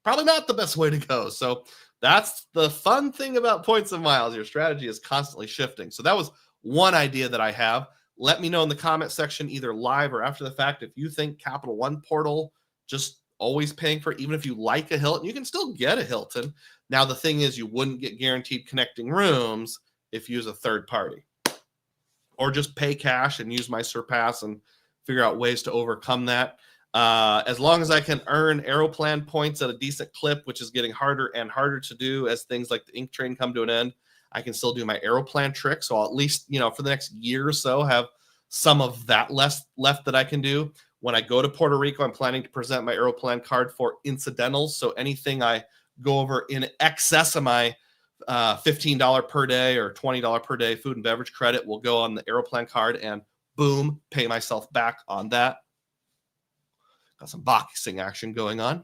probably not the best way to go. So that's the fun thing about points and miles. Your strategy is constantly shifting. So that was one idea that I have. Let me know in the comment section, either live or after the fact, if you think Capital One portal just always paying for it. Even if you like a Hilton, you can still get a Hilton. Now, the thing is, you wouldn't get guaranteed connecting rooms if you use a third party. Or just pay cash and use my Surpass and figure out ways to overcome that. As long as I can earn Aeroplan points at a decent clip, which is getting harder and harder to do as things like the Ink Train come to an end, I can still do my Aeroplan trick. So I'll at least, for the next year or so, have some of that left that I can do. When I go to Puerto Rico, I'm planning to present my Aeroplan card for incidentals. So anything I go over in excess of my $15 per day or $20 per day food and beverage credit will go on the Aeroplan card, and boom, pay myself back on that. Got some boxing action going on.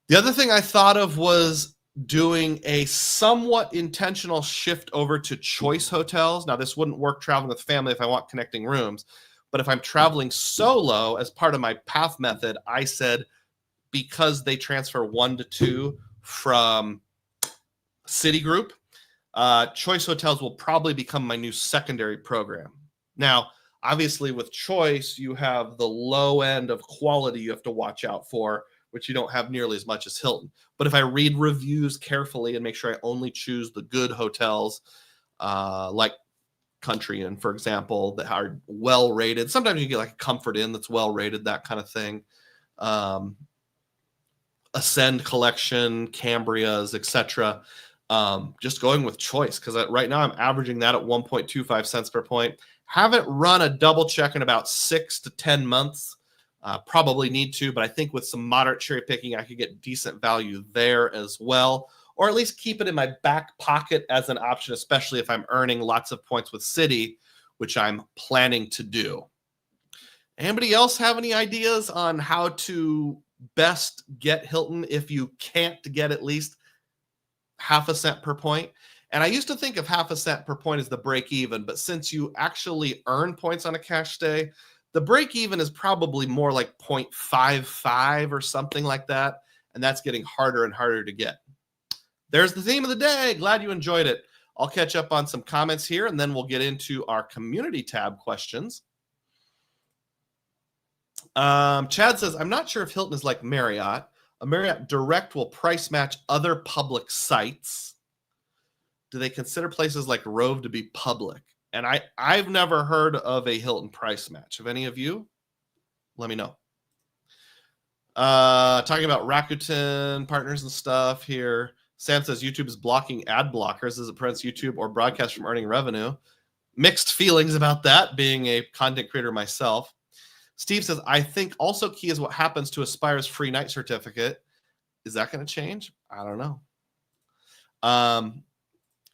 The other thing I thought of was doing a somewhat intentional shift over to choice hotels. Now, this wouldn't work traveling with family if I want connecting rooms. But if I'm traveling solo, as part of my path method, I said, because they transfer 1 to 2 from Citigroup, Choice Hotels will probably become my new secondary program. Now, obviously with Choice, you have the low end of quality you have to watch out for, which you don't have nearly as much as Hilton. But if I read reviews carefully and make sure I only choose the good hotels, like Country Inn, for example, that are well rated. Sometimes you get like a Comfort Inn that's well rated, that kind of thing. Ascend Collection, Cambrias, etc. Just going with choice, because right now I'm averaging that at 1.25 cents per point. Haven't run a double check in about 6 to 10 months. Probably need to, but I think with some moderate cherry picking, I could get decent value there as well, or at least keep it in my back pocket as an option, especially if I'm earning lots of points with City, which I'm planning to do. Anybody else have any ideas on how to best get Hilton if you can't get at least half a cent per point? And I used to think of half a cent per point as the break even, but since you actually earn points on a cash stay, the break even is probably more like 0.55 or something like that. And that's getting harder and harder to get. There's the theme of the day. Glad you enjoyed it. I'll catch up on some comments here, and then we'll get into our community tab questions. Chad says, I'm not sure if Hilton is like Marriott. A Marriott Direct will price match other public sites. Do they consider places like Rove to be public? And I've never heard of a Hilton price match. Have any of you? Let me know. Talking about Rakuten partners and stuff here. Sam says YouTube is blocking ad blockers as it prevents YouTube or broadcast from earning revenue. Mixed feelings about that, being a content creator myself. Steve says, I think also key is what happens to Aspire's free night certificate. Is that going to change? I don't know.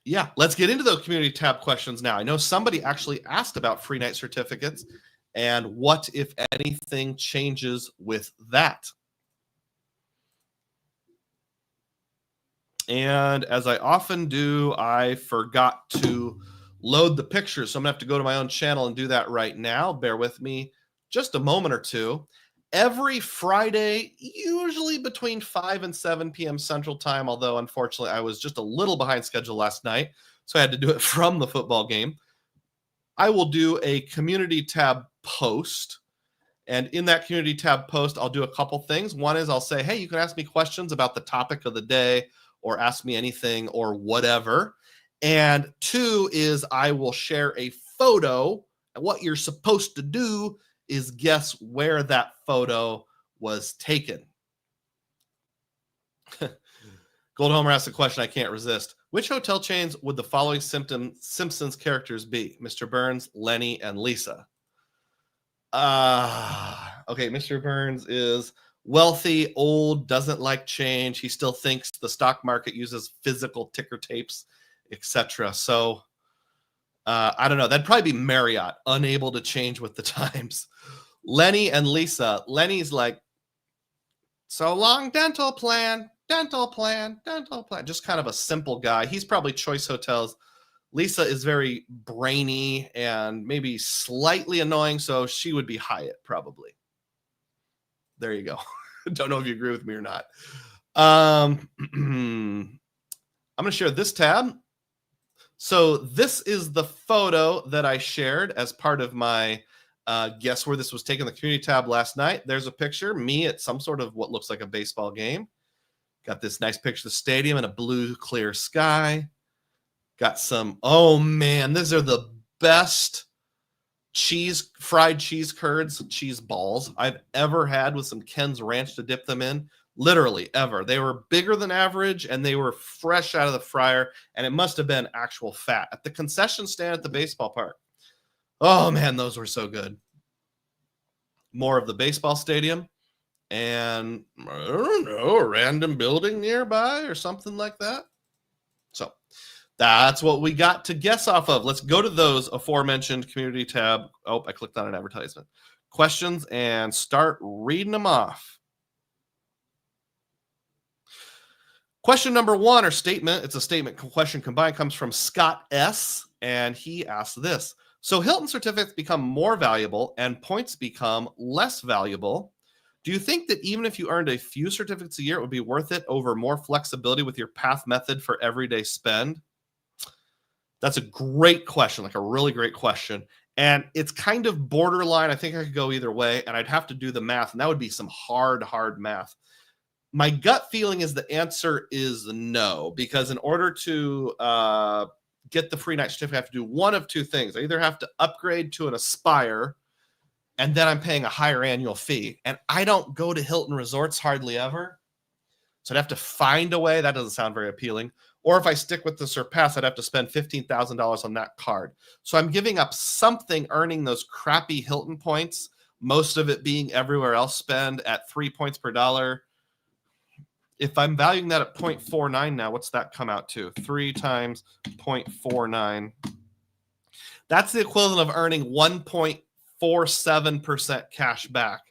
Yeah, let's get into those community tab questions now. I know somebody actually asked about free night certificates and what, if anything, changes with that. And as I often do, I forgot to load the pictures. So I'm going to have to go to my own channel and do that right now. Bear with me just a moment or two. Every Friday, usually between 5 and 7 p.m. Central Time, although unfortunately I was just a little behind schedule last night, so I had to do it from the football game. I will do a community tab post. And in that community tab post, I'll do a couple things. One is I'll say, hey, you can ask me questions about the topic of the day or ask me anything or whatever. And 2 is I will share a photo. And what you're supposed to do is guess where that photo was taken. Gold Homer asks a question I can't resist. Which hotel chains would the following Simpsons characters be? Mr. Burns, Lenny, and Lisa. Okay, Mr. Burns is wealthy, old, doesn't like change. He still thinks the stock market uses physical ticker tapes, etc. So I don't know. That'd probably be Marriott, unable to change with the times. Lenny and Lisa. Lenny's like, so long dental plan, dental plan, dental plan. Just kind of a simple guy. He's probably Choice Hotels. Lisa is very brainy and maybe slightly annoying, so she would be Hyatt probably. There you go. Don't know if you agree with me or not. I'm going to share this tab. So this is the photo that I shared as part of my guess where this was taken, the community tab last night. There's a picture, me at some sort of what looks like a baseball game. Got this nice picture of the stadium in a blue, clear sky. Got some, oh man, these are the best fried cheese curds, cheese balls I've ever had with some Ken's Ranch to dip them in. Literally ever. They were bigger than average and they were fresh out of the fryer, and it must have been actual fat at the concession stand at the baseball park. Oh man, those were so good. More of the baseball stadium and I don't know, a random building nearby or something like that. So that's what we got to guess off of. Let's go to those aforementioned community tab. Oh, I clicked on an advertisement. Questions and start reading them off. Question number 1, or statement, it's a statement question combined, comes from Scott S. And he asks this. So Hilton certificates become more valuable and points become less valuable. Do you think that even if you earned a few certificates a year, it would be worth it over more flexibility with your path method for everyday spend? That's a great question, like a really great question. And it's kind of borderline. I think I could go either way, and I'd have to do the math, and that would be some hard math. My gut feeling is the answer is no, because in order to get the free night certificate, I have to do one of two things. I either have to upgrade to an Aspire, and then I'm paying a higher annual fee. And I don't go to Hilton resorts hardly ever. So I'd have to find a way. That doesn't sound very appealing. Or if I stick with the Surpass, I'd have to spend $15,000 on that card. So I'm giving up something, earning those crappy Hilton points, most of it being everywhere else spend at 3 points per dollar. If I'm valuing that at 0.49 now, what's that come out to? 3 times 0.49. That's the equivalent of earning 1.47% cash back,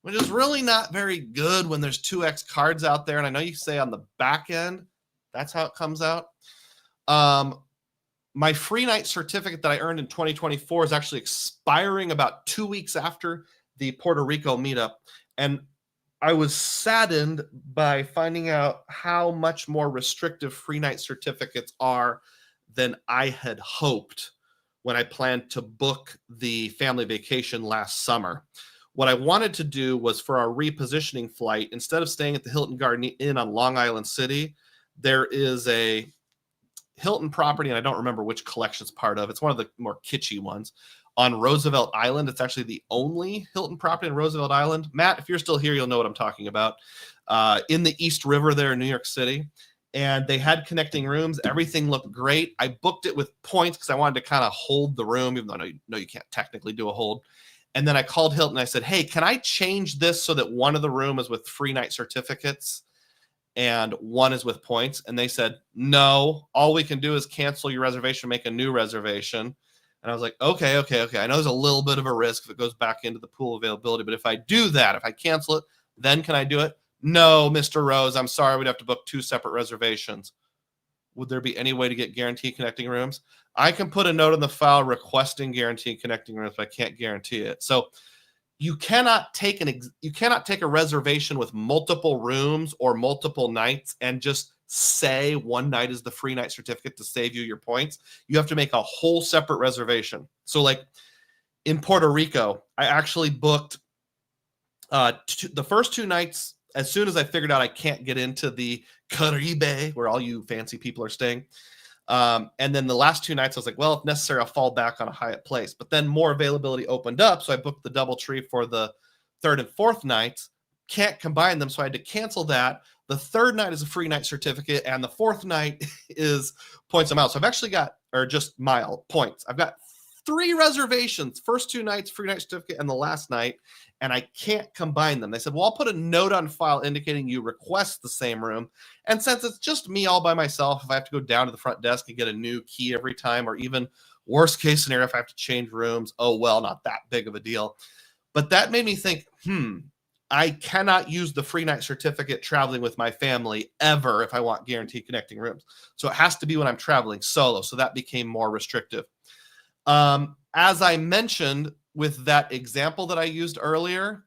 which is really not very good when there's 2x cards out there. And I know you say on the back end, that's how it comes out. My free night certificate that I earned in 2024 is actually expiring about 2 weeks after the Puerto Rico meetup. And I was saddened by finding out how much more restrictive free night certificates are than I had hoped when I planned to book the family vacation last summer. What I wanted to do was, for our repositioning flight, instead of staying at the Hilton Garden Inn on Long Island City, there is a Hilton property, and I don't remember which collection it's part of. It's one of the more kitschy ones on Roosevelt Island. It's actually the only Hilton property in Roosevelt Island. Matt, if you're still here, you'll know what I'm talking about. In the East River there in New York City. And they had connecting rooms. Everything looked great. I booked it with points because I wanted to kind of hold the room, even though I know you can't technically do a hold. And then I called Hilton and I said, hey, can I change this so that one of the room is with free night certificates and one is with points? And they said, no, all we can do is cancel your reservation, make a new reservation. And I was like, okay. I know there's a little bit of a risk if it goes back into the pool availability, but if I do that, if I cancel it, then can I do it? No, Mr. Rose, I'm sorry, we'd have to book 2 separate reservations. Would there be any way to get guaranteed connecting rooms? I can put a note in the file requesting guaranteed connecting rooms, but I can't guarantee it. So you cannot take a reservation with multiple rooms or multiple nights and just say one night is the free night certificate to save you your points. You have to make a whole separate reservation. So like in Puerto Rico, I actually booked the first 2 nights as soon as I figured out I can't get into the Caribe where all you fancy people are staying. And then the last 2 nights, I was like, well, if necessary, I'll fall back on a Hyatt Place. But then more availability opened up. So I booked the DoubleTree for the 3rd and 4th nights. Can't combine them. So I had to cancel that. The 3rd night is a free night certificate. And the 4th night is points a mile. So I've actually got, or just mile points. I've got 3 reservations, first 2 nights, free night certificate, and the last night. And I can't combine them. They said, well, I'll put a note on file indicating you request the same room. And since it's just me all by myself, if I have to go down to the front desk and get a new key every time, or even worst case scenario, if I have to change rooms, oh, well, not that big of a deal. But that made me think, I cannot use the free night certificate traveling with my family ever if I want guaranteed connecting rooms. So it has to be when I'm traveling solo. So that became more restrictive. As I mentioned, with that example that I used earlier,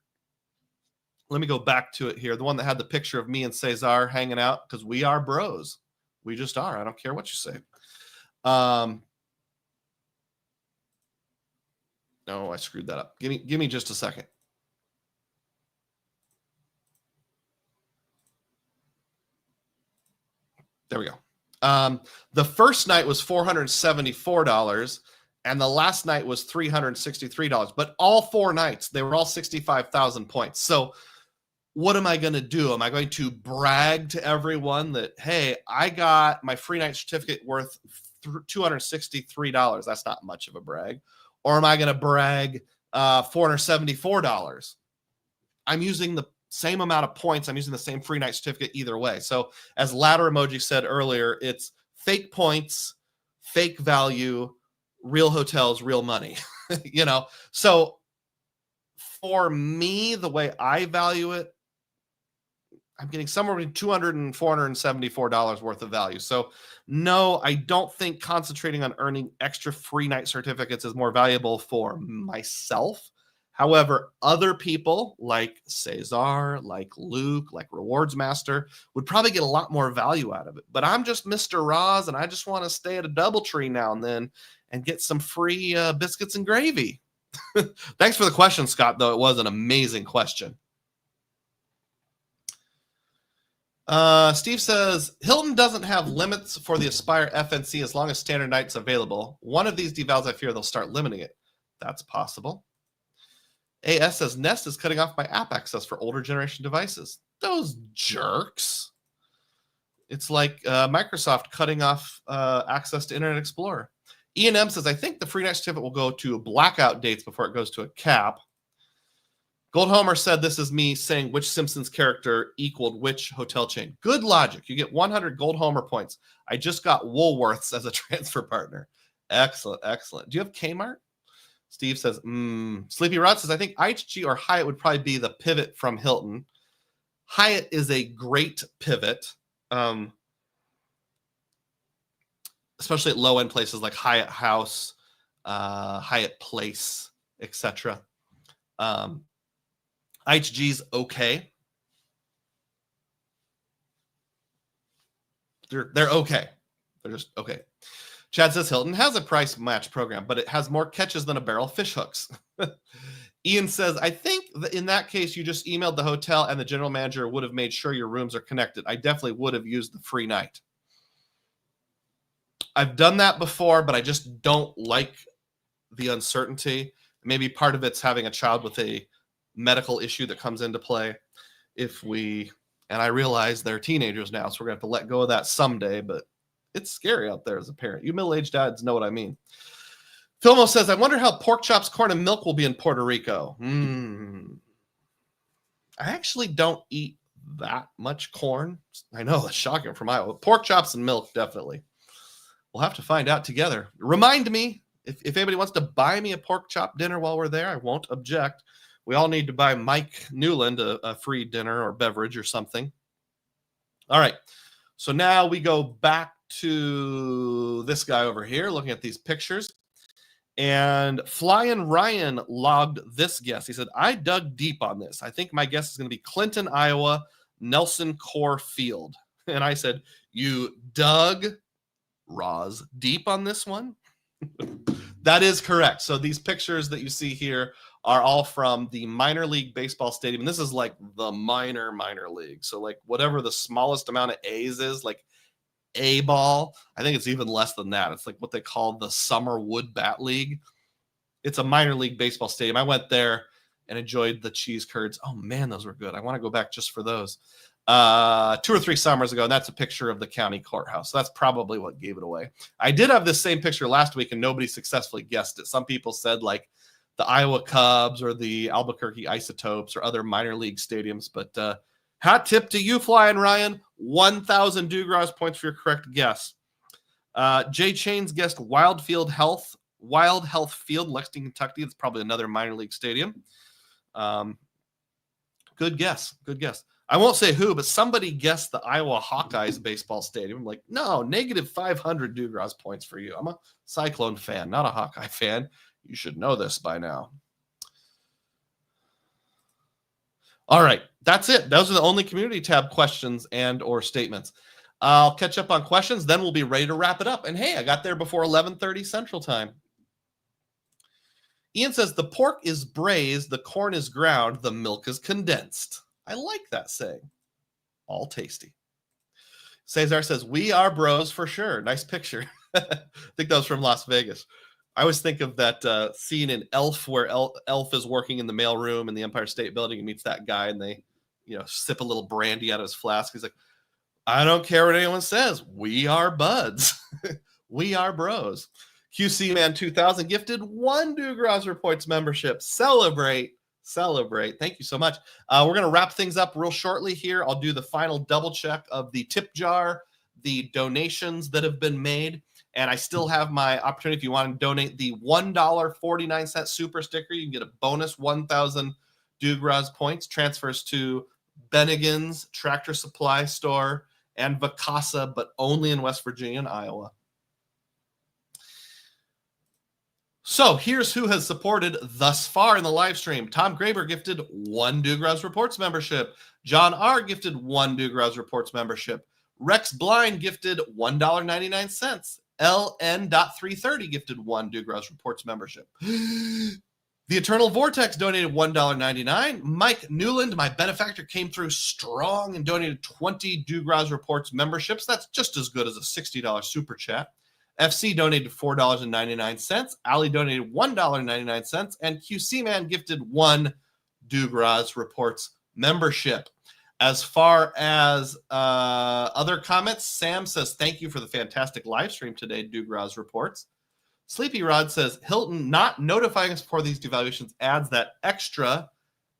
let me go back to it here. The one that had the picture of me and Cesar hanging out, because we are bros. We just are. I don't care what you say. No, I screwed that up. Give me just a second. There we go. The first night was $474. And the last night was $363. But all 4 nights, they were all 65,000 points. So what am I going to do? Am I going to brag to everyone that, hey, I got my free night certificate worth $263? That's not much of a brag. Or am I going to brag $474? I'm using the same amount of points. I'm using the same free night certificate either way. So as Ladder Emoji said earlier, it's fake points, fake value, real hotels, real money. So for me, the way I value it, I'm getting somewhere between $200 and $474 worth of value. So no, I don't think concentrating on earning extra free night certificates is more valuable for myself. However, other people like Cesar, like Luke, like Rewards Master would probably get a lot more value out of it. But I'm just Mr. Roz, and I just want to stay at a DoubleTree now and then and get some free biscuits and gravy. Thanks for the question, Scott, though. It was an amazing question. Steve says, Hilton doesn't have limits for the Aspire FNC as long as standard night's available. One of these devals, I fear they'll start limiting it. That's possible. AS says, Nest is cutting off my app access for older generation devices. Those jerks. It's like Microsoft cutting off access to Internet Explorer. Ian M says, I think the free night certificate will go to blackout dates before it goes to a cap. Gold Homer said, this is me saying which Simpsons character equaled which hotel chain. Good logic. You get 100 Gold Homer points. I just got Woolworths as a transfer partner. Excellent, excellent. Do you have Kmart? Steve says, Sleepy Rod says, I think IHG or Hyatt would probably be the pivot from Hilton. Hyatt is a great pivot, especially at low-end places like Hyatt House, Hyatt Place, etc. IHG's okay. They're okay. They're just okay. Chad says Hilton has a price match program, but it has more catches than a barrel of fish hooks. Ian says, I think that in that case, you just emailed the hotel and the general manager would have made sure your rooms are connected. I definitely would have used the free night. I've done that before, but I just don't like the uncertainty. Maybe part of it's having a child with a medical issue that comes into play. And I realize they're teenagers now, so we're going to have to let go of that someday, but it's scary out there as a parent. You middle-aged dads know what I mean. Filmo says, I wonder how pork chops, corn, and milk will be in Puerto Rico. I actually don't eat that much corn. I know, that's shocking from Iowa. Pork chops and milk, definitely. We'll have to find out together. Remind me, if anybody wants to buy me a pork chop dinner while we're there, I won't object. We all need to buy Mike Newland a free dinner or beverage or something. All right. So now we go back to this guy over here looking at these pictures. And Flying Ryan logged this guess. He said, I dug deep on this. I think my guess is going to be Clinton, Iowa, Nelson Core Field. And I said, you dug, Roz, deep on this one? That is correct. So these pictures that you see here are all from the minor league baseball stadium. And this is like the minor league. So like whatever the smallest amount of A's is, like A ball, I think it's even less than that. It's like what they call the Summer Wood Bat League. It's a minor league baseball stadium. I went there and enjoyed the cheese curds. Oh man, those were good. I want to go back just for those. 2 or 3 summers ago, and that's a picture of the county courthouse. So that's probably what gave it away. I did have this same picture last week, and nobody successfully guessed it. Some people said like the Iowa Cubs or the Albuquerque Isotopes or other minor league stadiums. But hat tip to you, Flying Ryan. 1,000 Dugroz points for your correct guess. Jay Chains guessed Wild Health Field, Lexington, Kentucky. It's probably another minor league stadium. Good guess. Good guess. I won't say who, but somebody guessed the Iowa Hawkeyes baseball stadium. I'm like, no, negative 500 Dugroz points for you. I'm a Cyclone fan, not a Hawkeye fan. You should know this by now. All right, that's it. Those are the only community tab questions and or statements. I'll catch up on questions, then we'll be ready to wrap it up. And hey, I got there before 11:30 Central Time. Ian says, the pork is braised, the corn is ground, the milk is condensed. I like that saying. All tasty. Cesar says, we are bros for sure. Nice picture. I think that was from Las Vegas. I always think of that scene in Elf where Elf is working in the mailroom in the Empire State Building and meets that guy and they, sip a little brandy out of his flask. He's like, I don't care what anyone says. We are buds. We are bros. QC Man 2000 gifted 1 Dugroz Reports membership. Celebrate. Thank you so much. We're going to wrap things up real shortly here. I'll do the final double check of the tip jar, the donations that have been made. And I still have my opportunity. If you want to donate the $1.49 super sticker, you can get a bonus 1,000 Dugroz points. Transfers to Bennigan's Tractor Supply Store and Vacasa, but only in West Virginia and Iowa. So here's who has supported thus far in the live stream. Tom Graber gifted 1 Dugroz Reports membership. John R. gifted 1 Dugroz Reports membership. Rex Blind gifted $1.99. LN.330 gifted 1 Dugroz Reports membership. The Eternal Vortex donated $1.99. Mike Newland, my benefactor, came through strong and donated 20 Dugroz Reports memberships. That's just as good as a $60 super chat. FC donated $4.99. Ali donated $1.99. And QC Man gifted 1 Dugroz Reports membership. As far as other comments, Sam says, thank you for the fantastic live stream today, Dugroz Reports. Sleepy Rod says, Hilton not notifying us before these devaluations adds that extra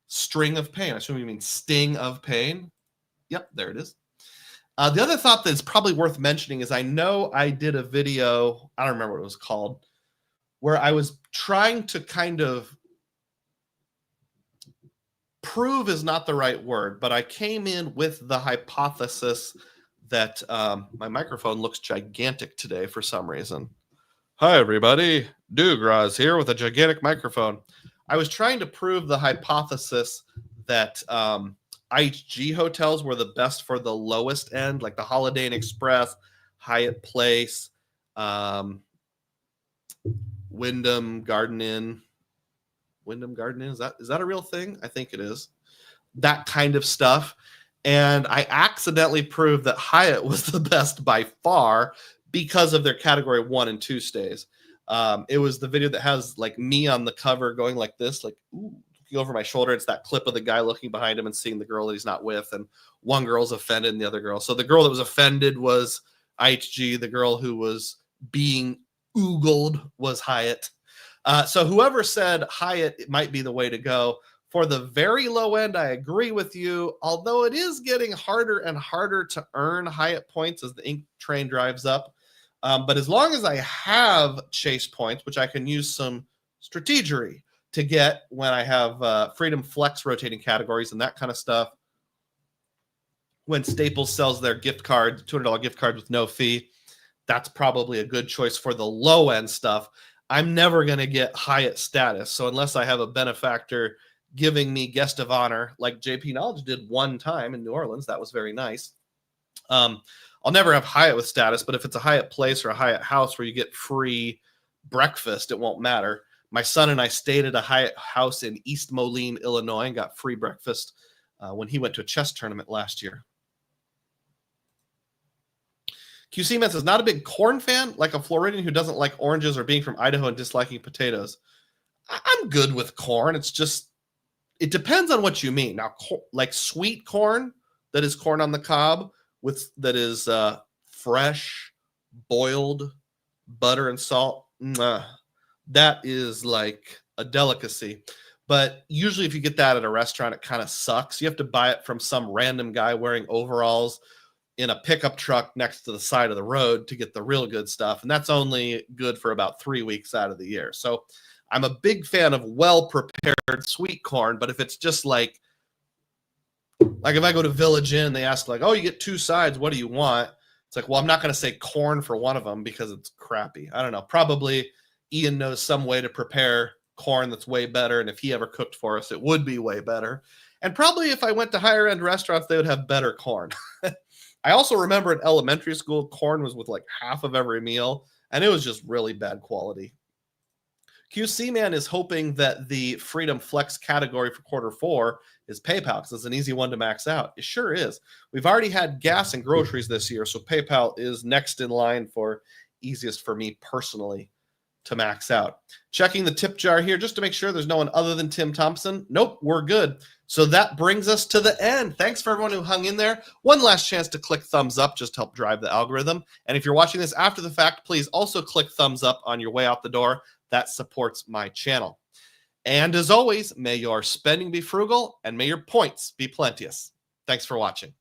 string of pain. I assume you mean sting of pain. Yep, there it is. The other thought that's probably worth mentioning is I know I did a video, I don't remember what it was called, where I was trying to kind of prove is not the right word, but I came in with the hypothesis that my microphone looks gigantic today for some reason. Hi, everybody. Dugroz here with a gigantic microphone. I was trying to prove the hypothesis that IHG hotels were the best for the lowest end, like the Holiday Inn Express, Hyatt Place, Wyndham Garden Inn. Wyndham Garden Inn, is that a real thing? I think it is. That kind of stuff. And I accidentally proved that Hyatt was the best by far because of their category 1 and 2 stays. It was the video that has like me on the cover going like this, like ooh, looking over my shoulder. It's that clip of the guy looking behind him and seeing the girl that he's not with, and one girl's offended and the other girl. So the girl that was offended was IHG. The girl who was being oogled was Hyatt. So whoever said Hyatt, it might be the way to go. For the very low end, I agree with you, although it is getting harder and harder to earn Hyatt points as the ink train drives up. But as long as I have chase points, which I can use some strategery to get when I have Freedom Flex rotating categories and that kind of stuff, when Staples sells their gift card, $200 gift card with no fee, that's probably a good choice for the low end stuff. I'm never going to get Hyatt status. So unless I have a benefactor giving me guest of honor, like JP Knowledge did one time in New Orleans, that was very nice. I'll never have Hyatt with status, but if it's a Hyatt Place or a Hyatt House where you get free breakfast, it won't matter. My son and I stayed at a Hyatt House in East Moline, Illinois, and got free breakfast when he went to a chess tournament last year. QC Man says, not a big corn fan, like a Floridian who doesn't like oranges or being from Idaho and disliking potatoes. I'm good with corn. It's just, it depends on what you mean. Now, like sweet corn that is corn on the cob with that is fresh, boiled, butter and salt. That is like a delicacy. But usually if you get that at a restaurant, it kind of sucks. You have to buy it from some random guy wearing overalls in a pickup truck next to the side of the road to get the real good stuff. And that's only good for about 3 weeks out of the year. So I'm a big fan of well-prepared sweet corn, but if it's just like if I go to Village Inn, they ask like, oh, you get 2 sides. What do you want? It's like, well, I'm not going to say corn for one of them because it's crappy. I don't know. Probably Ian knows some way to prepare corn that's way better. And if he ever cooked for us, it would be way better. And probably if I went to higher end restaurants, they would have better corn. I also remember in elementary school, corn was with like half of every meal, and it was just really bad quality. QC Man is hoping that the Freedom Flex category for Q4 is PayPal because it's an easy one to max out. It sure is. We've already had gas and groceries this year, so PayPal is next in line for easiest for me personally to max out. Checking the tip jar here just to make sure there's no one other than Tim Thompson. Nope, we're good. So that brings us to the end. Thanks for everyone who hung in there. One last chance to click thumbs up, just to help drive the algorithm. And if you're watching this after the fact, please also click thumbs up on your way out the door. That supports my channel. And as always, may your spending be frugal and may your points be plenteous. Thanks for watching.